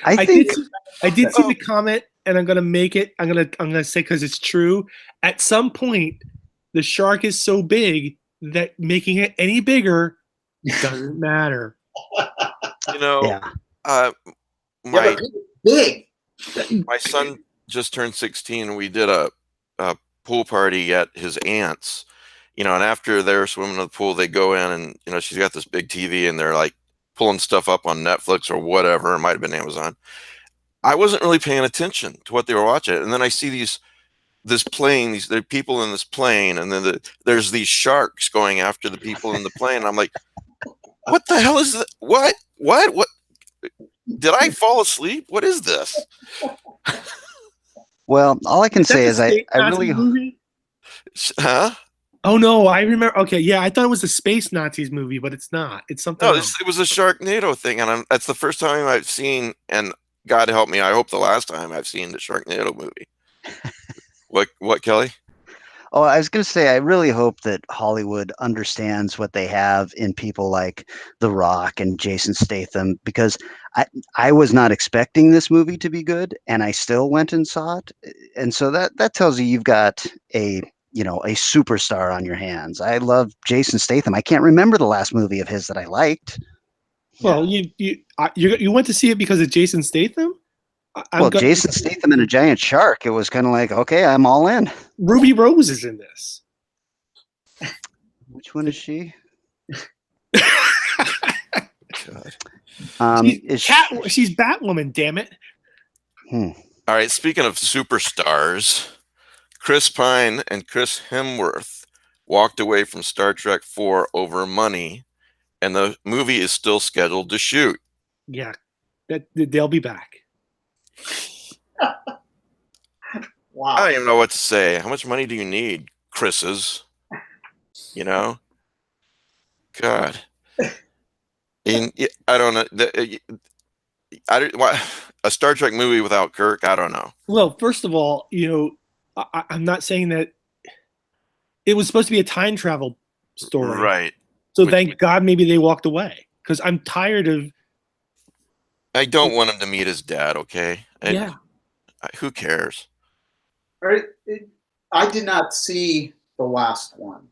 I did see the comment, and I'm gonna make it. I'm gonna say because it's true. At some point, the shark is so big that making it any bigger doesn't matter. Big. My son just turned 16. We did a pool party at his aunt's. And after they're swimming in the pool, they go in and she's got this big TV and they're like pulling stuff up on Netflix or whatever. It might have been Amazon. I wasn't really paying attention to what they were watching. And then I see this plane, there are people in this plane, and then there's these sharks going after the people in the plane. I'm like, what the hell is that? What? Did I fall asleep? What is this? Well, all I can say is I really... movie? Huh? Oh, no, I remember. Okay, yeah, I thought it was a Space Nazis movie, but it's not. It's something else. It was a Sharknado thing, and that's the first time I've seen, and God help me, I hope the last time I've seen the Sharknado movie. What, Kelly? Oh, I was going to say, I really hope that Hollywood understands what they have in people like The Rock and Jason Statham, because I was not expecting this movie to be good, and I still went and saw it. And so that tells you you've got a superstar on your hands. I love Jason Statham. I can't remember the last movie of his that I liked. Well, you went to see it because of Jason Statham? Jason Statham and a giant shark. It was kind of like, okay, I'm all in. Ruby Rose is in this. Which one is she? God. She's Batwoman, damn it. All right, speaking of superstars, Chris Pine and Chris Hemsworth walked away from Star Trek 4 over money, and the movie is still scheduled to shoot. Yeah, they'll be back. Wow. I don't even know what to say. How much money do you need, Chris's? God. And I don't know. A Star Trek movie without Kirk? I don't know. Well, first of all, I'm not saying that it was supposed to be a time travel story, right? So thank God maybe they walked away, because I'm tired of. I don't want him to meet his dad. Okay. Yeah. Who cares? I did not see the last one.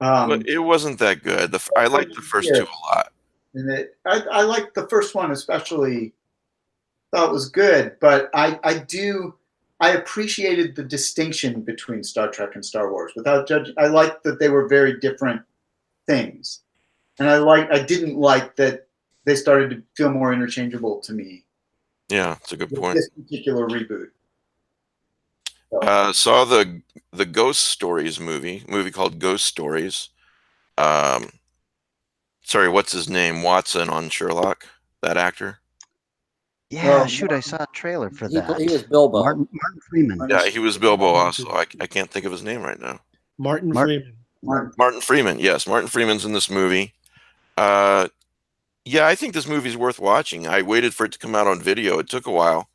But it wasn't that good. I liked the first two a lot. And I liked the first one especially. Thought it was good, but I appreciated the distinction between Star Trek and Star Wars without judging. I liked that they were very different things, and I didn't like that they started to feel more interchangeable to me. Yeah, it's a good point. This particular reboot. Saw the Ghost Stories movie called Ghost Stories. Sorry, what's his name? Watson on Sherlock, that actor. Yeah, shoot, I saw a trailer for that. He was Bilbo. Martin Freeman. Yeah, he was Bilbo also. I can't think of his name right now. Martin Freeman. Martin Freeman, yes. Martin Freeman's in this movie. Yeah, I think this movie's worth watching. I waited for it to come out on video. It took a while.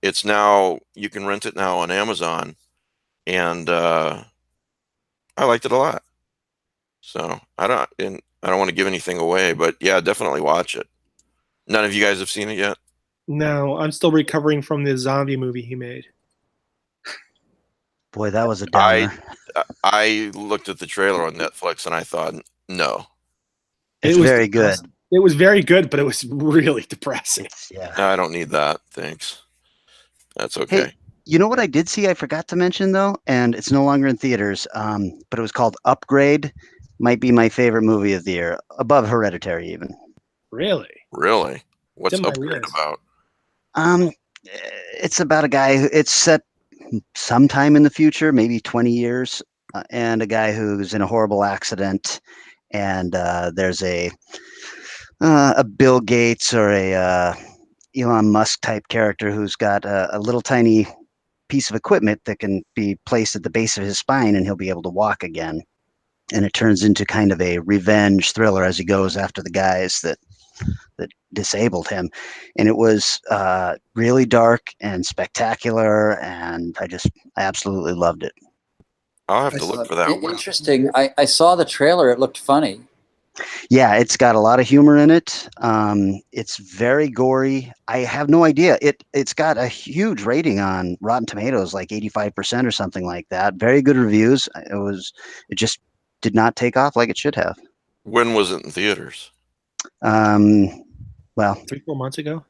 It's now, you can rent it now on Amazon. And I liked it a lot. So I don't want to give anything away, but yeah, definitely watch it. None of you guys have seen it yet? No, I'm still recovering from the zombie movie he made. Boy, that was a downer. I looked at the trailer on Netflix and I thought, no. It's very good. It was very good, but it was really depressing. Yeah. No, I don't need that. Thanks. That's okay. Hey, you know what I did see? I forgot to mention though, and it's no longer in theaters. But it was called Upgrade. Might be my favorite movie of the year, above Hereditary even. Really? Really? What's It's in my Upgrade list. about? It's about a guy who it's set sometime in the future, maybe 20 years, and a guy who's in a horrible accident, and there's a Bill Gates or a Elon Musk type character who's got a little tiny piece of equipment that can be placed at the base of his spine, and he'll be able to walk again. And it turns into kind of a revenge thriller as he goes after the guys that disabled him. And it was really dark and spectacular, and I absolutely loved it. I'll have to look for that one. Interesting. I saw the trailer. It looked funny. Yeah, it's got a lot of humor in it. It's very gory. I have no idea. It's got a huge rating on Rotten Tomatoes, like 85% or something like that. Very good reviews. It just did not take off like it should have. When was it in theaters? Well, 3-4 months ago.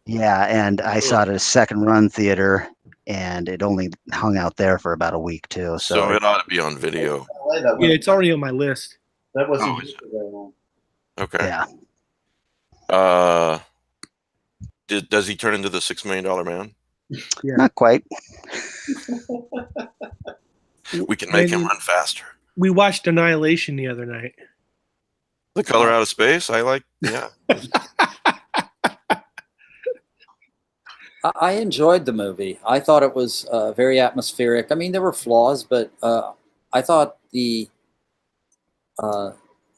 Yeah, and I saw it at a second run theater, and it only hung out there for about a week too. So it ought to be on video. Yeah, it's already on my list. That wasn't Oh, is it? very long. Okay. Yeah, Does he turn into the $6 Million Man? Yeah. not quite. We can make him run faster. We watched Annihilation the other night. The Color Out of Space. Yeah. I enjoyed the movie. I thought it was very atmospheric. I mean, there were flaws, but I thought the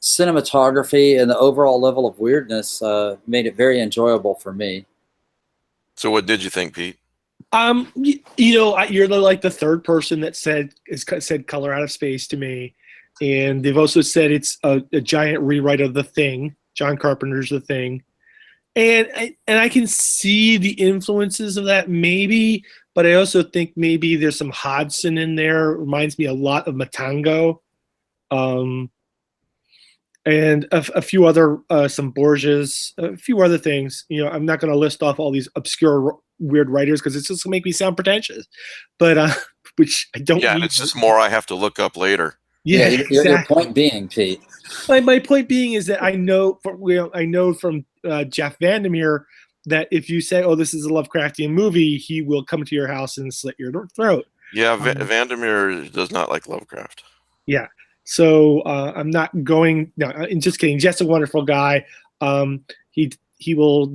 cinematography and the overall level of weirdness made it very enjoyable for me. So what did you think, Pete? You're like the third person that said Color Out of Space to me, and they've also said it's a giant rewrite of The Thing, John Carpenter's The Thing, and I can see the influences of that maybe, but I also think maybe there's some Hodgson in there. It reminds me a lot of Matango, and a few other some Borges, a few other things. I'm not going to list off all these obscure weird writers because it's just gonna make me sound pretentious, but which I don't. Yeah, and it's just more I have to look up later. Yeah, exactly. Your point being, Pete. My point being is that I know from Jeff Vandermeer that if you say, "Oh, this is a Lovecraftian movie," he will come to your house and slit your throat. Yeah, Vandermeer does not like Lovecraft. Yeah, so I'm not going. No, I'm just kidding. Jeff's a wonderful guy. He will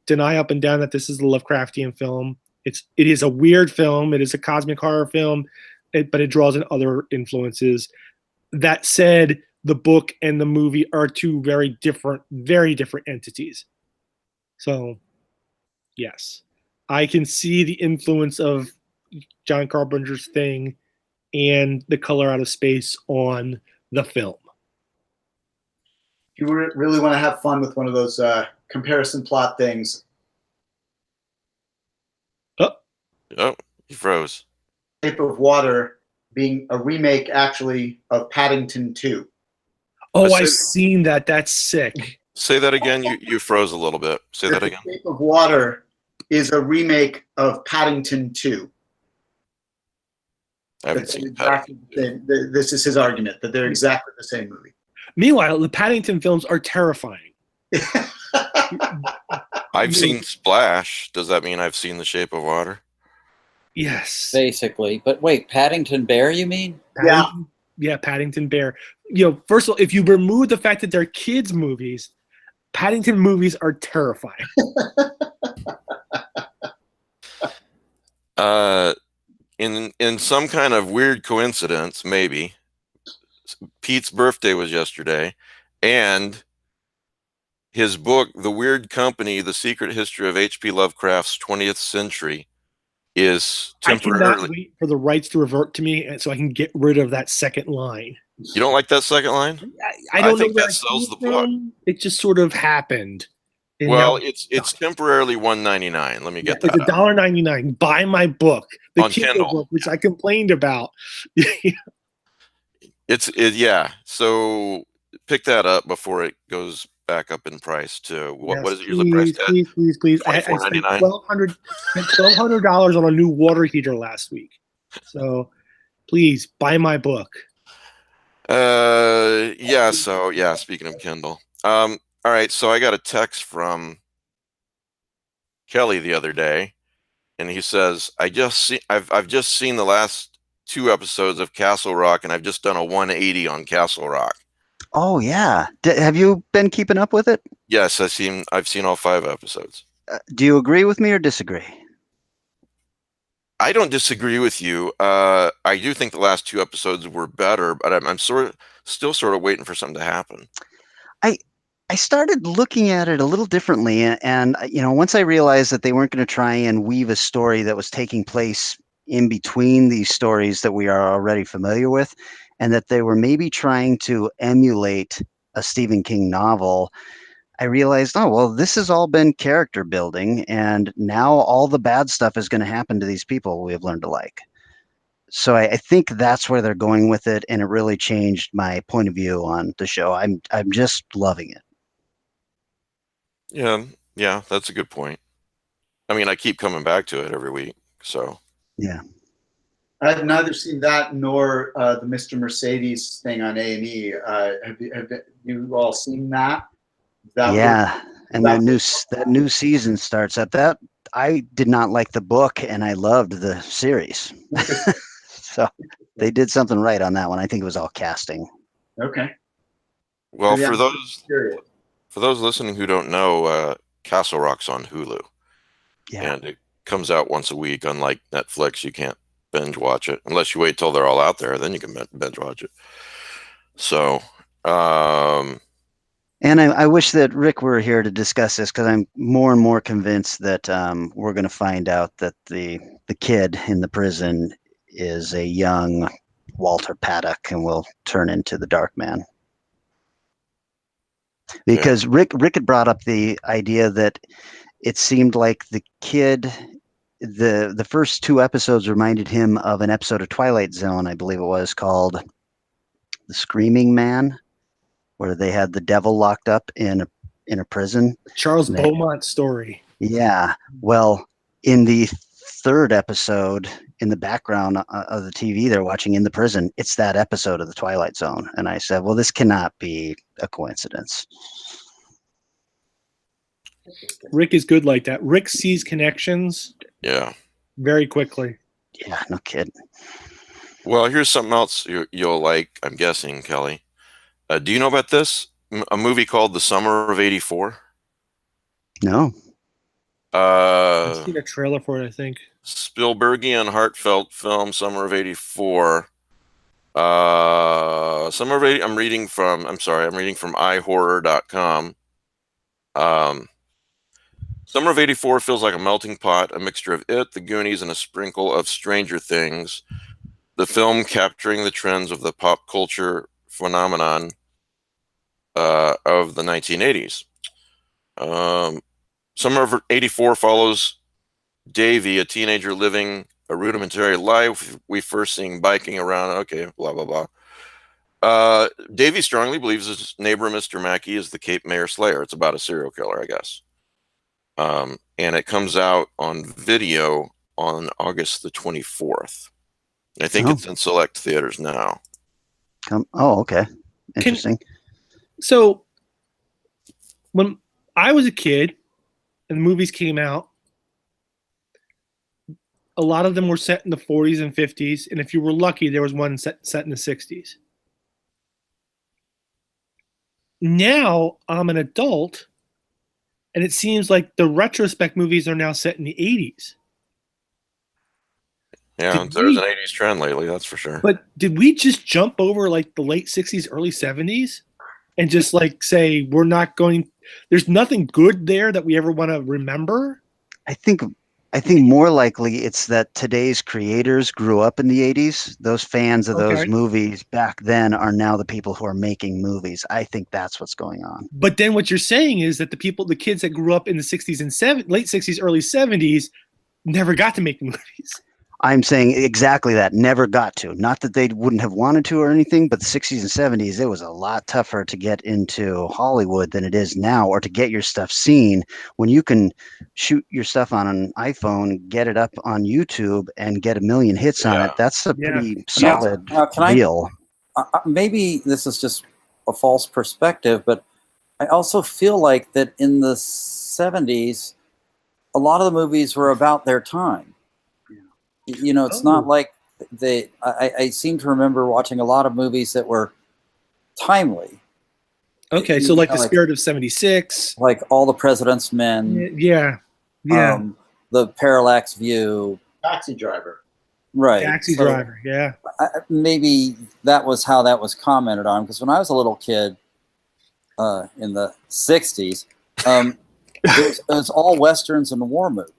deny up and down that this is a Lovecraftian film. It is a weird film. It is a cosmic horror film, but it draws in other influences. That said, the book and the movie are two very different entities. So, yes, I can see the influence of John Carpenter's Thing and The Color Out of Space on the film. If you really want to have fun with one of those comparison plot things. Oh, he froze. Shape of Water being a remake, actually, of Paddington 2. Oh, I've seen that. That's sick. Say that again. You froze a little bit. Say that again. Shape of Water is a remake of Paddington 2. I haven't seen exactly Paddington. This is his argument, that they're exactly the same movie. Meanwhile, the Paddington films are terrifying. I've seen Splash. Does that mean I've seen The Shape of Water? Yes. Basically. But wait, Paddington Bear, you mean? Yeah, Paddington Bear. First of all, if you remove the fact that they're kids' movies, Paddington movies are terrifying. In some kind of weird coincidence, maybe, Pete's birthday was yesterday, and his book, The Weird Company, The Secret History of H.P. Lovecraft's 20th Century, is temporarily... I cannot wait for the rights to revert to me, and so I can get rid of that second line. You don't like that second line? I don't know think where that it sells came the book. from. It just sort of happened. And Well, now it's temporarily $1.99. Let me get it's that out. $1.99. Buy my book, the On Kindle Kindle. book, which I complained about. Yeah. So pick that up before it goes back up in price to what is it usually priced at? Please. I spent $1,200 on a new water heater last week. So please buy my book. Yeah. So yeah. Speaking of Kindle, all right. So I got a text from Kelly the other day, and he says, I've just seen the last 2 episodes of Castle Rock, and I've just done a 180 on Castle Rock. Oh yeah. Have you been keeping up with it? Yes, I've seen all 5 episodes. Do you agree with me or disagree? I don't disagree with you. I do think the last 2 episodes were better, but I'm still sort of waiting for something to happen. I started looking at it a little differently, and once I realized that they weren't going to try and weave a story that was taking place in between these stories that we are already familiar with, and that they were maybe trying to emulate a Stephen King novel, I realized, oh, well, this has all been character building, and now all the bad stuff is going to happen to these people we have learned to like. So I think that's where they're going with it, and it really changed my point of view on the show. I'm just loving it. Yeah, that's a good point. I mean, I keep coming back to it every week, so. Yeah. I've neither seen that nor the Mr. Mercedes thing on A&E. Have you all seen that? Yeah, and that new season starts up. That I did not like the book, and I loved the series. So they did something right on that one. I think it was all casting. Okay. Well, Yeah, for those listening who don't know, Castle Rock's on Hulu. Yeah. And it comes out once a week. Unlike Netflix, you can't binge watch it unless you wait till they're all out there. Then you can binge watch it. So, and I wish that Rick were here to discuss this, because I'm more and more convinced that we're going to find out that the kid in the prison is a young Walter Paddock and will turn into the Dark Man. Because Rick had brought up the idea that it seemed like the kid, the first 2 episodes reminded him of an episode of Twilight Zone, I believe it was, called The Screaming Man, where they had the devil locked up in a prison. Charles Beaumont story. Yeah. Well, in the 3rd episode, in the background of the TV they're watching in the prison, it's that episode of the Twilight Zone. And I said, well, this cannot be a coincidence. Rick is good like that. Rick sees connections. Yeah. Very quickly. Yeah, no kidding. Well, here's something else you'll like, I'm guessing, Kelly. Do you know about this? A movie called The Summer of '84? No. I've seen a trailer for it, I think. Spielbergian heartfelt film, Summer of '84. Summer of '80. I'm reading from ihorror.com. Summer of '84 feels like a melting pot, a mixture of It, The Goonies, and a sprinkle of Stranger Things. The film capturing the trends of the pop culture phenomenon of the 1980s. Summer of '84 follows Davy, a teenager living a rudimentary life. We first see him biking around. Okay, blah, blah, blah. Davy strongly believes his neighbor, Mr. Mackey, is the Cape Mayor Slayer. It's about a serial killer, I guess. And it comes out on video on August the 24th. I think it's in select theaters now. Okay. Interesting. So when I was a kid and the movies came out, a lot of them were set in the 40s and 50s. And if you were lucky, there was one set in the 60s. Now I'm an adult, and it seems like the retrospect movies are now set in the 80s. Yeah, there's an 80s trend lately, that's for sure. But did we just jump over like the late 60s, early 70s and just like say we're not going, there's nothing good there that we ever want to remember? I think I think more likely it's that today's creators grew up in the 80s. Those fans of those Okay. movies back then are now the people who are making movies. I think that's what's going on. But then what you're saying is that the kids that grew up in the 60s and late 60s, early 70s, never got to make movies. I'm saying exactly that. Never got to. Not that they wouldn't have wanted to or anything, but the 60s and 70s, it was a lot tougher to get into Hollywood than it is now, or to get your stuff seen. When you can shoot your stuff on an iPhone, get it up on YouTube, and get 1 million hits on it, that's a Yeah. pretty solid Now, can deal. maybe this is just a false perspective, but I also feel like that in the 70s, a lot of the movies were about their time. You know, it's not like I seem to remember watching a lot of movies that were timely. Okay, so like the Spirit of 76. Like All the President's Men. Yeah. The Parallax View. Taxi Driver. Right. Taxi Driver, yeah. Maybe that was how that was commented on, because when I was a little kid in the 60s, it was all Westerns and war movies.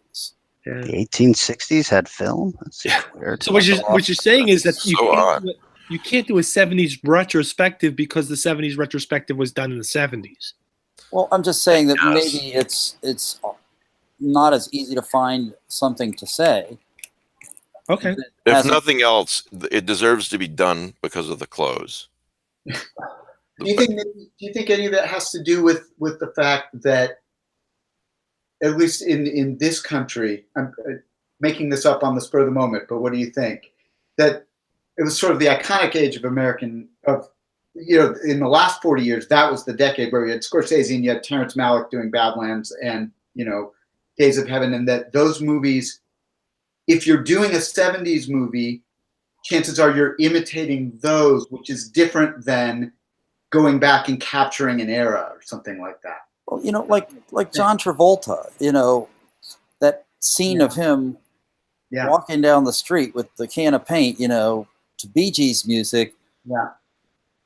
Yeah. The 1860s had film? That's weird. So what you're saying is that So you can't do a 70s retrospective because the 70s retrospective was done in the 70s. Well, I'm just saying that Yes. maybe it's not as easy to find something to say. Okay. If nothing else, it deserves to be done because of the clothes. Do you think any of that has to do with the fact that, at least in this country, I'm making this up on the spur of the moment, but what do you think? That it was sort of the iconic age of in the last 40 years, that was the decade where you had Scorsese and you had Terrence Malick doing Badlands and, Days of Heaven, and that those movies, if you're doing a 70s movie, chances are you're imitating those, which is different than going back and capturing an era or something like that. Well, like John Travolta, that scene of him walking down the street with the can of paint, to Bee Gees music. Yeah.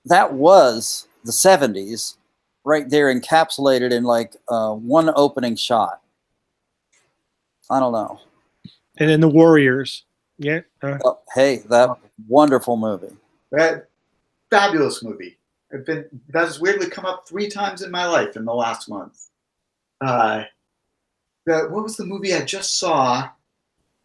That was the 70s right there, encapsulated in one opening shot. I don't know. And then The Warriors. Yeah. Hey, that wonderful movie. That fabulous movie. That has weirdly come up 3 times in my life in the last month. What was the movie I just saw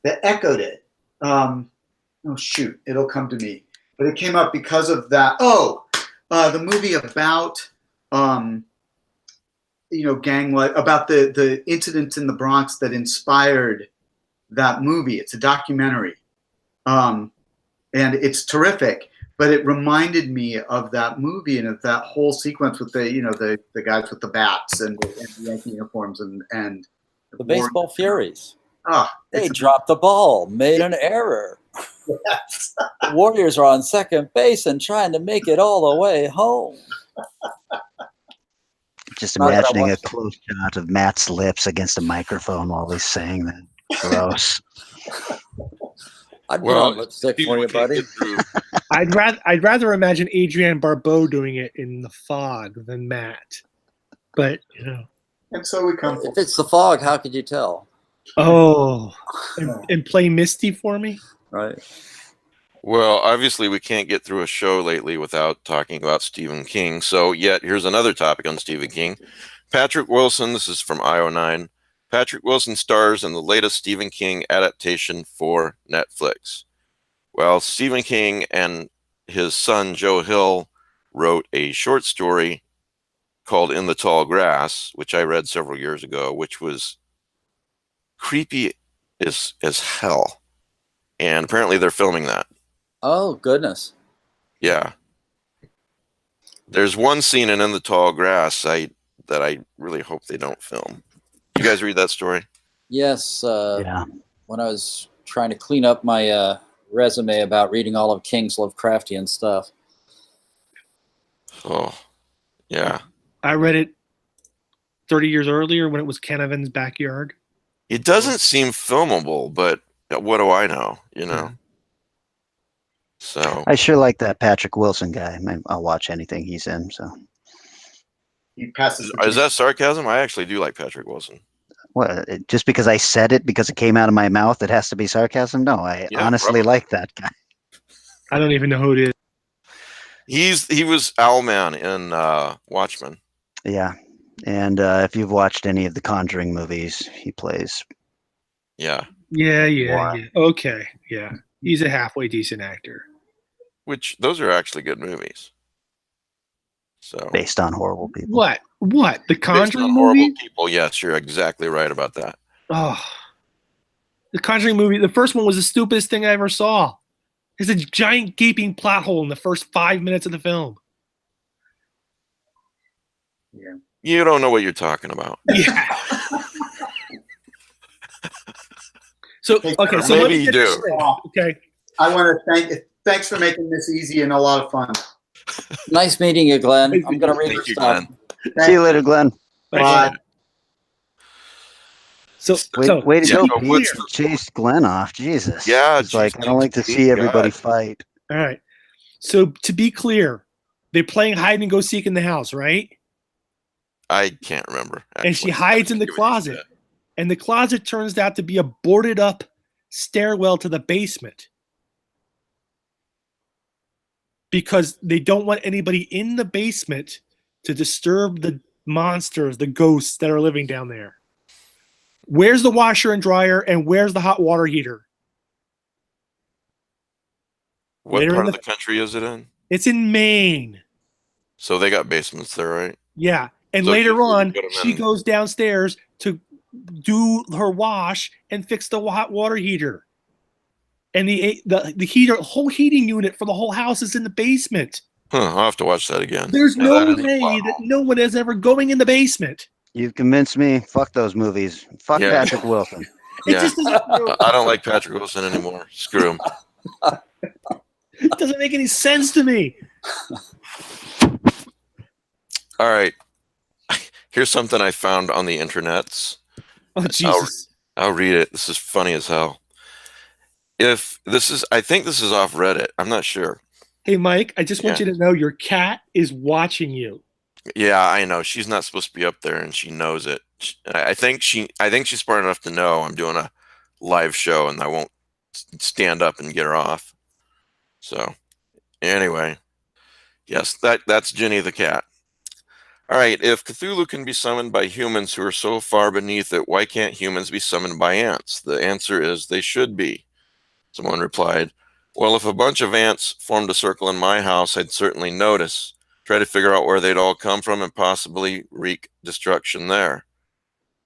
that echoed it? Oh shoot, it'll come to me. But it came up because of that. The movie about gang life, about the incidents in the Bronx that inspired that movie. It's a documentary, and it's terrific. But it reminded me of that movie and of that whole sequence with the guys with the bats and the Yankee uniforms and the Baseball Furies. They dropped the ball, made an error. Yes. The Warriors are on second base and trying to make it all the way home. Just imagining a close shot of Matt's lips against a microphone while he's saying that. Gross. I'd put on lipstick for you, buddy. I'd rather imagine Adrienne Barbeau doing it in The Fog than Matt. But And so we come. If it's The Fog, how could you tell? Oh, and play Misty for me? Right. Well, obviously we can't get through a show lately without talking about Stephen King. So yet here's another topic on Stephen King. Patrick Wilson, this is from IO9. Patrick Wilson stars in the latest Stephen King adaptation for Netflix. Well, Stephen King and his son Joe Hill wrote a short story called In the Tall Grass, which I read several years ago, which was creepy as hell. And apparently they're filming that. Oh, goodness. Yeah. There's one scene in the Tall Grass that I really hope they don't film. You guys read that story? Yes. Yeah. When I was trying to clean up my resume about reading all of King's Lovecraftian stuff. Oh, yeah. I read it 30 years earlier when it was Ken Evans' backyard. It doesn't seem filmable, but what do I know, So I sure like that Patrick Wilson guy. I'll watch anything he's in. So He passes. is that sarcasm? I actually do like Patrick Wilson. What? Just because I said it because it came out of my mouth, it has to be sarcasm? No, I Yeah, honestly probably. like that guy. I don't even know who it is. He was Owlman in Watchmen. Yeah. And if you've watched any of the Conjuring movies, he plays. Yeah, Yeah. Okay, yeah. He's a halfway decent actor. which those are actually good movies. So Based on horrible people. What? The based Conjuring on horrible movie? people, yes, you're exactly right about that. Oh, the Conjuring movie. The first one was the stupidest thing I ever saw. There's a giant gaping plot hole in the first 5 minutes of the film. Yeah. You don't know what you're talking about. Yeah. So Hey, okay, so maybe let me you get this do. straight. Okay. I want to thanks for making this easy and a lot of fun. Nice meeting you, Glenn. I'm going to read your Thank you, stuff. Glenn. See you later, Glenn. Bye. So Way to Yeah, go, so Pete. what's the- Chased Glenn off. Jesus. Yeah, It's like, I don't like to geez, see everybody God. fight. all right. So to be clear, they're playing hide and go seek in the house, right? I can't remember. And she actually. hides in the Give it to you. closet. And the closet turns out to be a boarded up stairwell to the basement. Because they don't want anybody in the basement to disturb the monsters, the ghosts that are living down there. Where's the washer and dryer and where's the hot water heater? What Later part in of the country is it in? It's in Maine. So they got basements there, right? Yeah. And So later usually you on, put 'em she in- goes downstairs to do her wash and fix the hot water heater. And the heater, whole heating unit for the whole house is in the basement. I'll have to watch that again. There's Yeah, no that is a way plot that hole. no one is ever going in the basement. You've convinced me. Fuck those movies. Fuck Yeah. Patrick Wilson. It Yeah. just doesn't, I don't like Patrick Wilson anymore. Screw him. it doesn't make any sense to me. All right. Here's something I found on the internets. Oh Jesus! I'll read it. This is funny as hell. I think this is off Reddit. I'm not sure. Hey Mike, I just want Yeah. you to know your cat is watching you. Yeah, I know. She's not supposed to be up there, and she knows it. I think she's smart enough to know I'm doing a live show, and I won't stand up and get her off. So, anyway, yes, that's Ginny the cat. All right, if Cthulhu can be summoned by humans who are so far beneath it, why can't humans be summoned by ants? The answer is they should be. Someone replied, well, if a bunch of ants formed a circle in my house, I'd certainly notice. Try to figure out where they'd all come from and possibly wreak destruction there.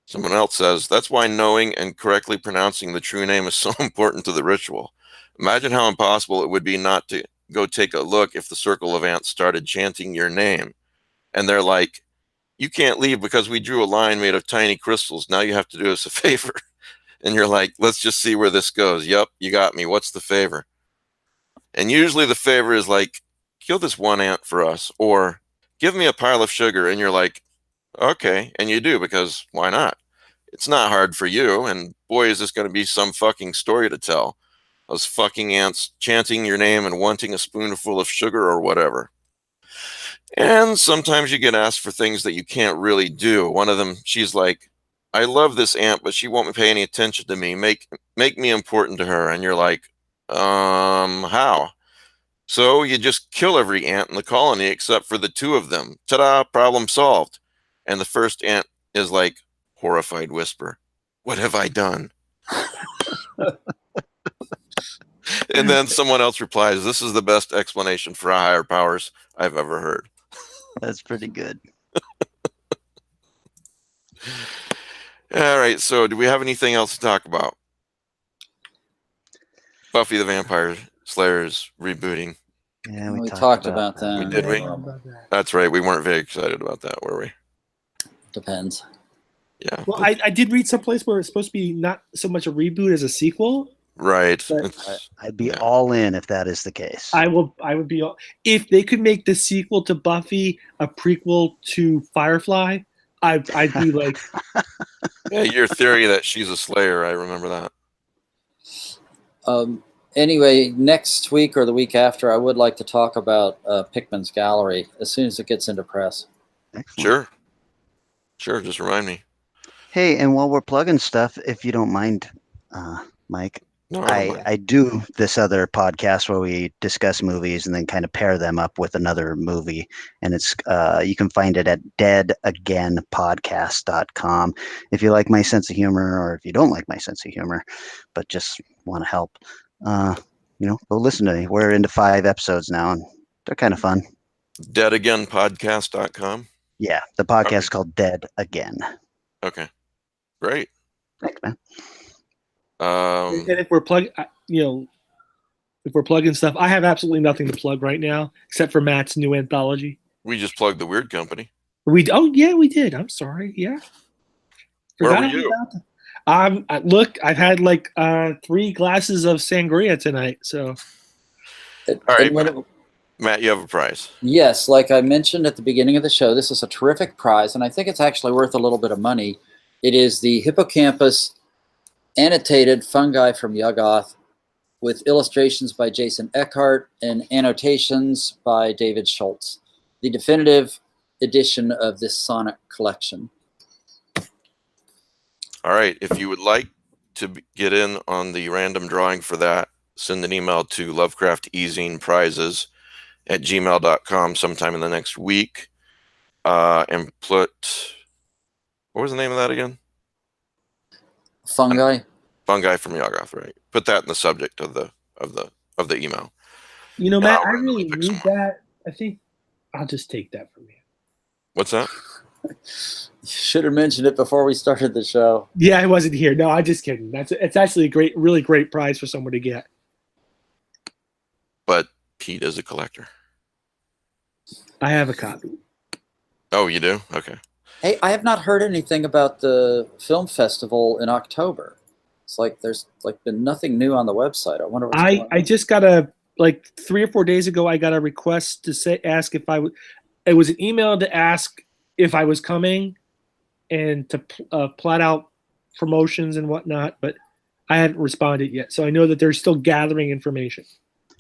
Someone else says, that's why knowing and correctly pronouncing the true name is so important to the ritual. Imagine how impossible it would be not to go take a look if the circle of ants started chanting your name. And they're like, you can't leave because we drew a line made of tiny crystals. Now you have to do us a favor. And you're like, let's just see where this goes. Yep, you got me. What's the favor? And usually the favor is like, kill this one ant for us, or give me a pile of sugar. And you're like, okay. And you do, because why not? It's not hard for you. And boy, is this going to be some fucking story to tell. Those fucking ants chanting your name and wanting a spoonful of sugar or whatever. And sometimes you get asked for things that you can't really do. One of them, she's like, I love this ant, but she won't pay any attention to me. Make me important to her. And you're like, how? So you just kill every ant in the colony except for the two of them. Ta-da, problem solved. And the first ant is like, horrified whisper, what have I done? And then someone else replies, this is the best explanation for higher powers I've ever heard. That's pretty good. All right, so do we have anything else to talk about? Buffy the Vampire Slayer is rebooting. Yeah, We talked about that. We did, we? That's right. We weren't very excited about that, were we? Depends. Yeah. Well, I did read someplace where it's supposed to be not so much a reboot as a sequel. Right. But It's- I'd be yeah. all in if that is the case. I would be if they could make the sequel to Buffy a prequel to Firefly. I'd be like, Yeah, your theory that she's a Slayer, I remember that. Anyway, next week or the week after, I would like to talk about Pickman's Gallery as soon as it gets into press. Excellent. Sure, just remind me. Hey, and while we're plugging stuff, if you don't mind, Mike, No, I don't mind. I do this other podcast where we discuss movies and then kind of pair them up with another movie. And it's you can find it at deadagainpodcast.com. If you like my sense of humor, or if you don't like my sense of humor, but just want to help, go listen to me. We're into 5 episodes now, and they're kind of fun. Deadagainpodcast.com. Yeah, the podcast Okay. is called Dead Again. Okay, great. Thanks, man. And if we're if we're plugging stuff, I have absolutely nothing to plug right now except for Matt's new anthology. We just plugged the Weird Company. We did. I'm sorry. Yeah. Where Forgot were all you? about that. Look, I've had like 3 glasses of sangria tonight. So All right, Matt, you have a prize. Yes, like I mentioned at the beginning of the show, this is a terrific prize, and I think it's actually worth a little bit of money. It is the Hippocampus annotated fungi from Yuggoth with illustrations by Jason Eckhart and annotations by David Schultz, the definitive edition of this Sonic collection. All right, if you would like to get in on the random drawing for that, send an email to Lovecraft eZine prizes at gmail.com sometime in the next week, and put, what was the name of that again? Fungi. Fungi from Yuggoth, right? Put that in the subject of the email. Matt, I'll I randomly really pick need someone. that. I think I'll just take that from you. What's that? Should have mentioned it before we started the show. Yeah, I wasn't here. No, I'm just kidding. It's actually a really great prize for someone to get. But Pete is a collector. I have a copy. Oh, you do? Okay. Hey, I have not heard anything about the film festival in October. It's like there's been nothing new on the website. I wonder what's going on. I just got 3 or 4 days ago. I got a request to ask if I would. It was an email to ask if I was coming, and to plot out promotions and whatnot. But I haven't responded yet, so I know that they're still gathering information.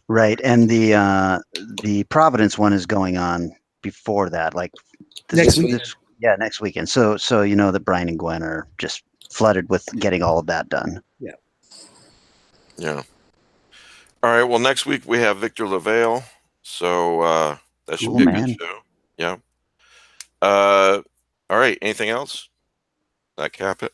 Right, and the Providence one is going on before that, like Next week. next weekend. So you know that Brian and Gwen are just flooded with getting all of that done. Yeah. All right. Well, next week we have Victor LaValle, so that should be a good show. Yeah. All right. Anything else? That cap it.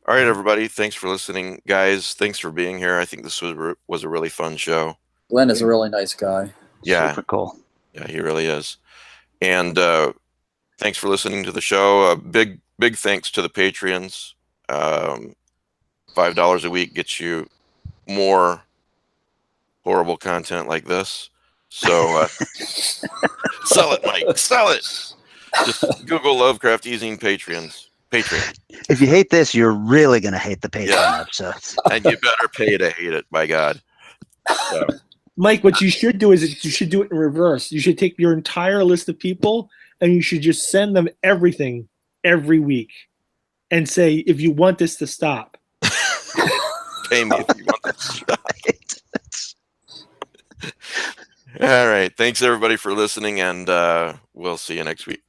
All right, everybody. Thanks for listening, guys. Thanks for being here. I think this was a really fun show. Glenn is a really nice guy. Yeah. Super cool. Yeah, he really is. And thanks for listening to the show. Big thanks to the Patreons. $5 a week gets you more horrible content like this. So sell it, Mike. Sell it. Just Google Lovecraft eZine Patreon. If you hate this, you're really gonna hate the Patreon episodes. And you better pay to hate it, by God. So. Mike, what you should do is you should do it in reverse. You should take your entire list of people and you should just send them everything every week and say, if you want this to stop. Pay me if you want this to stop. All right. Thanks, everybody, for listening, and we'll see you next week.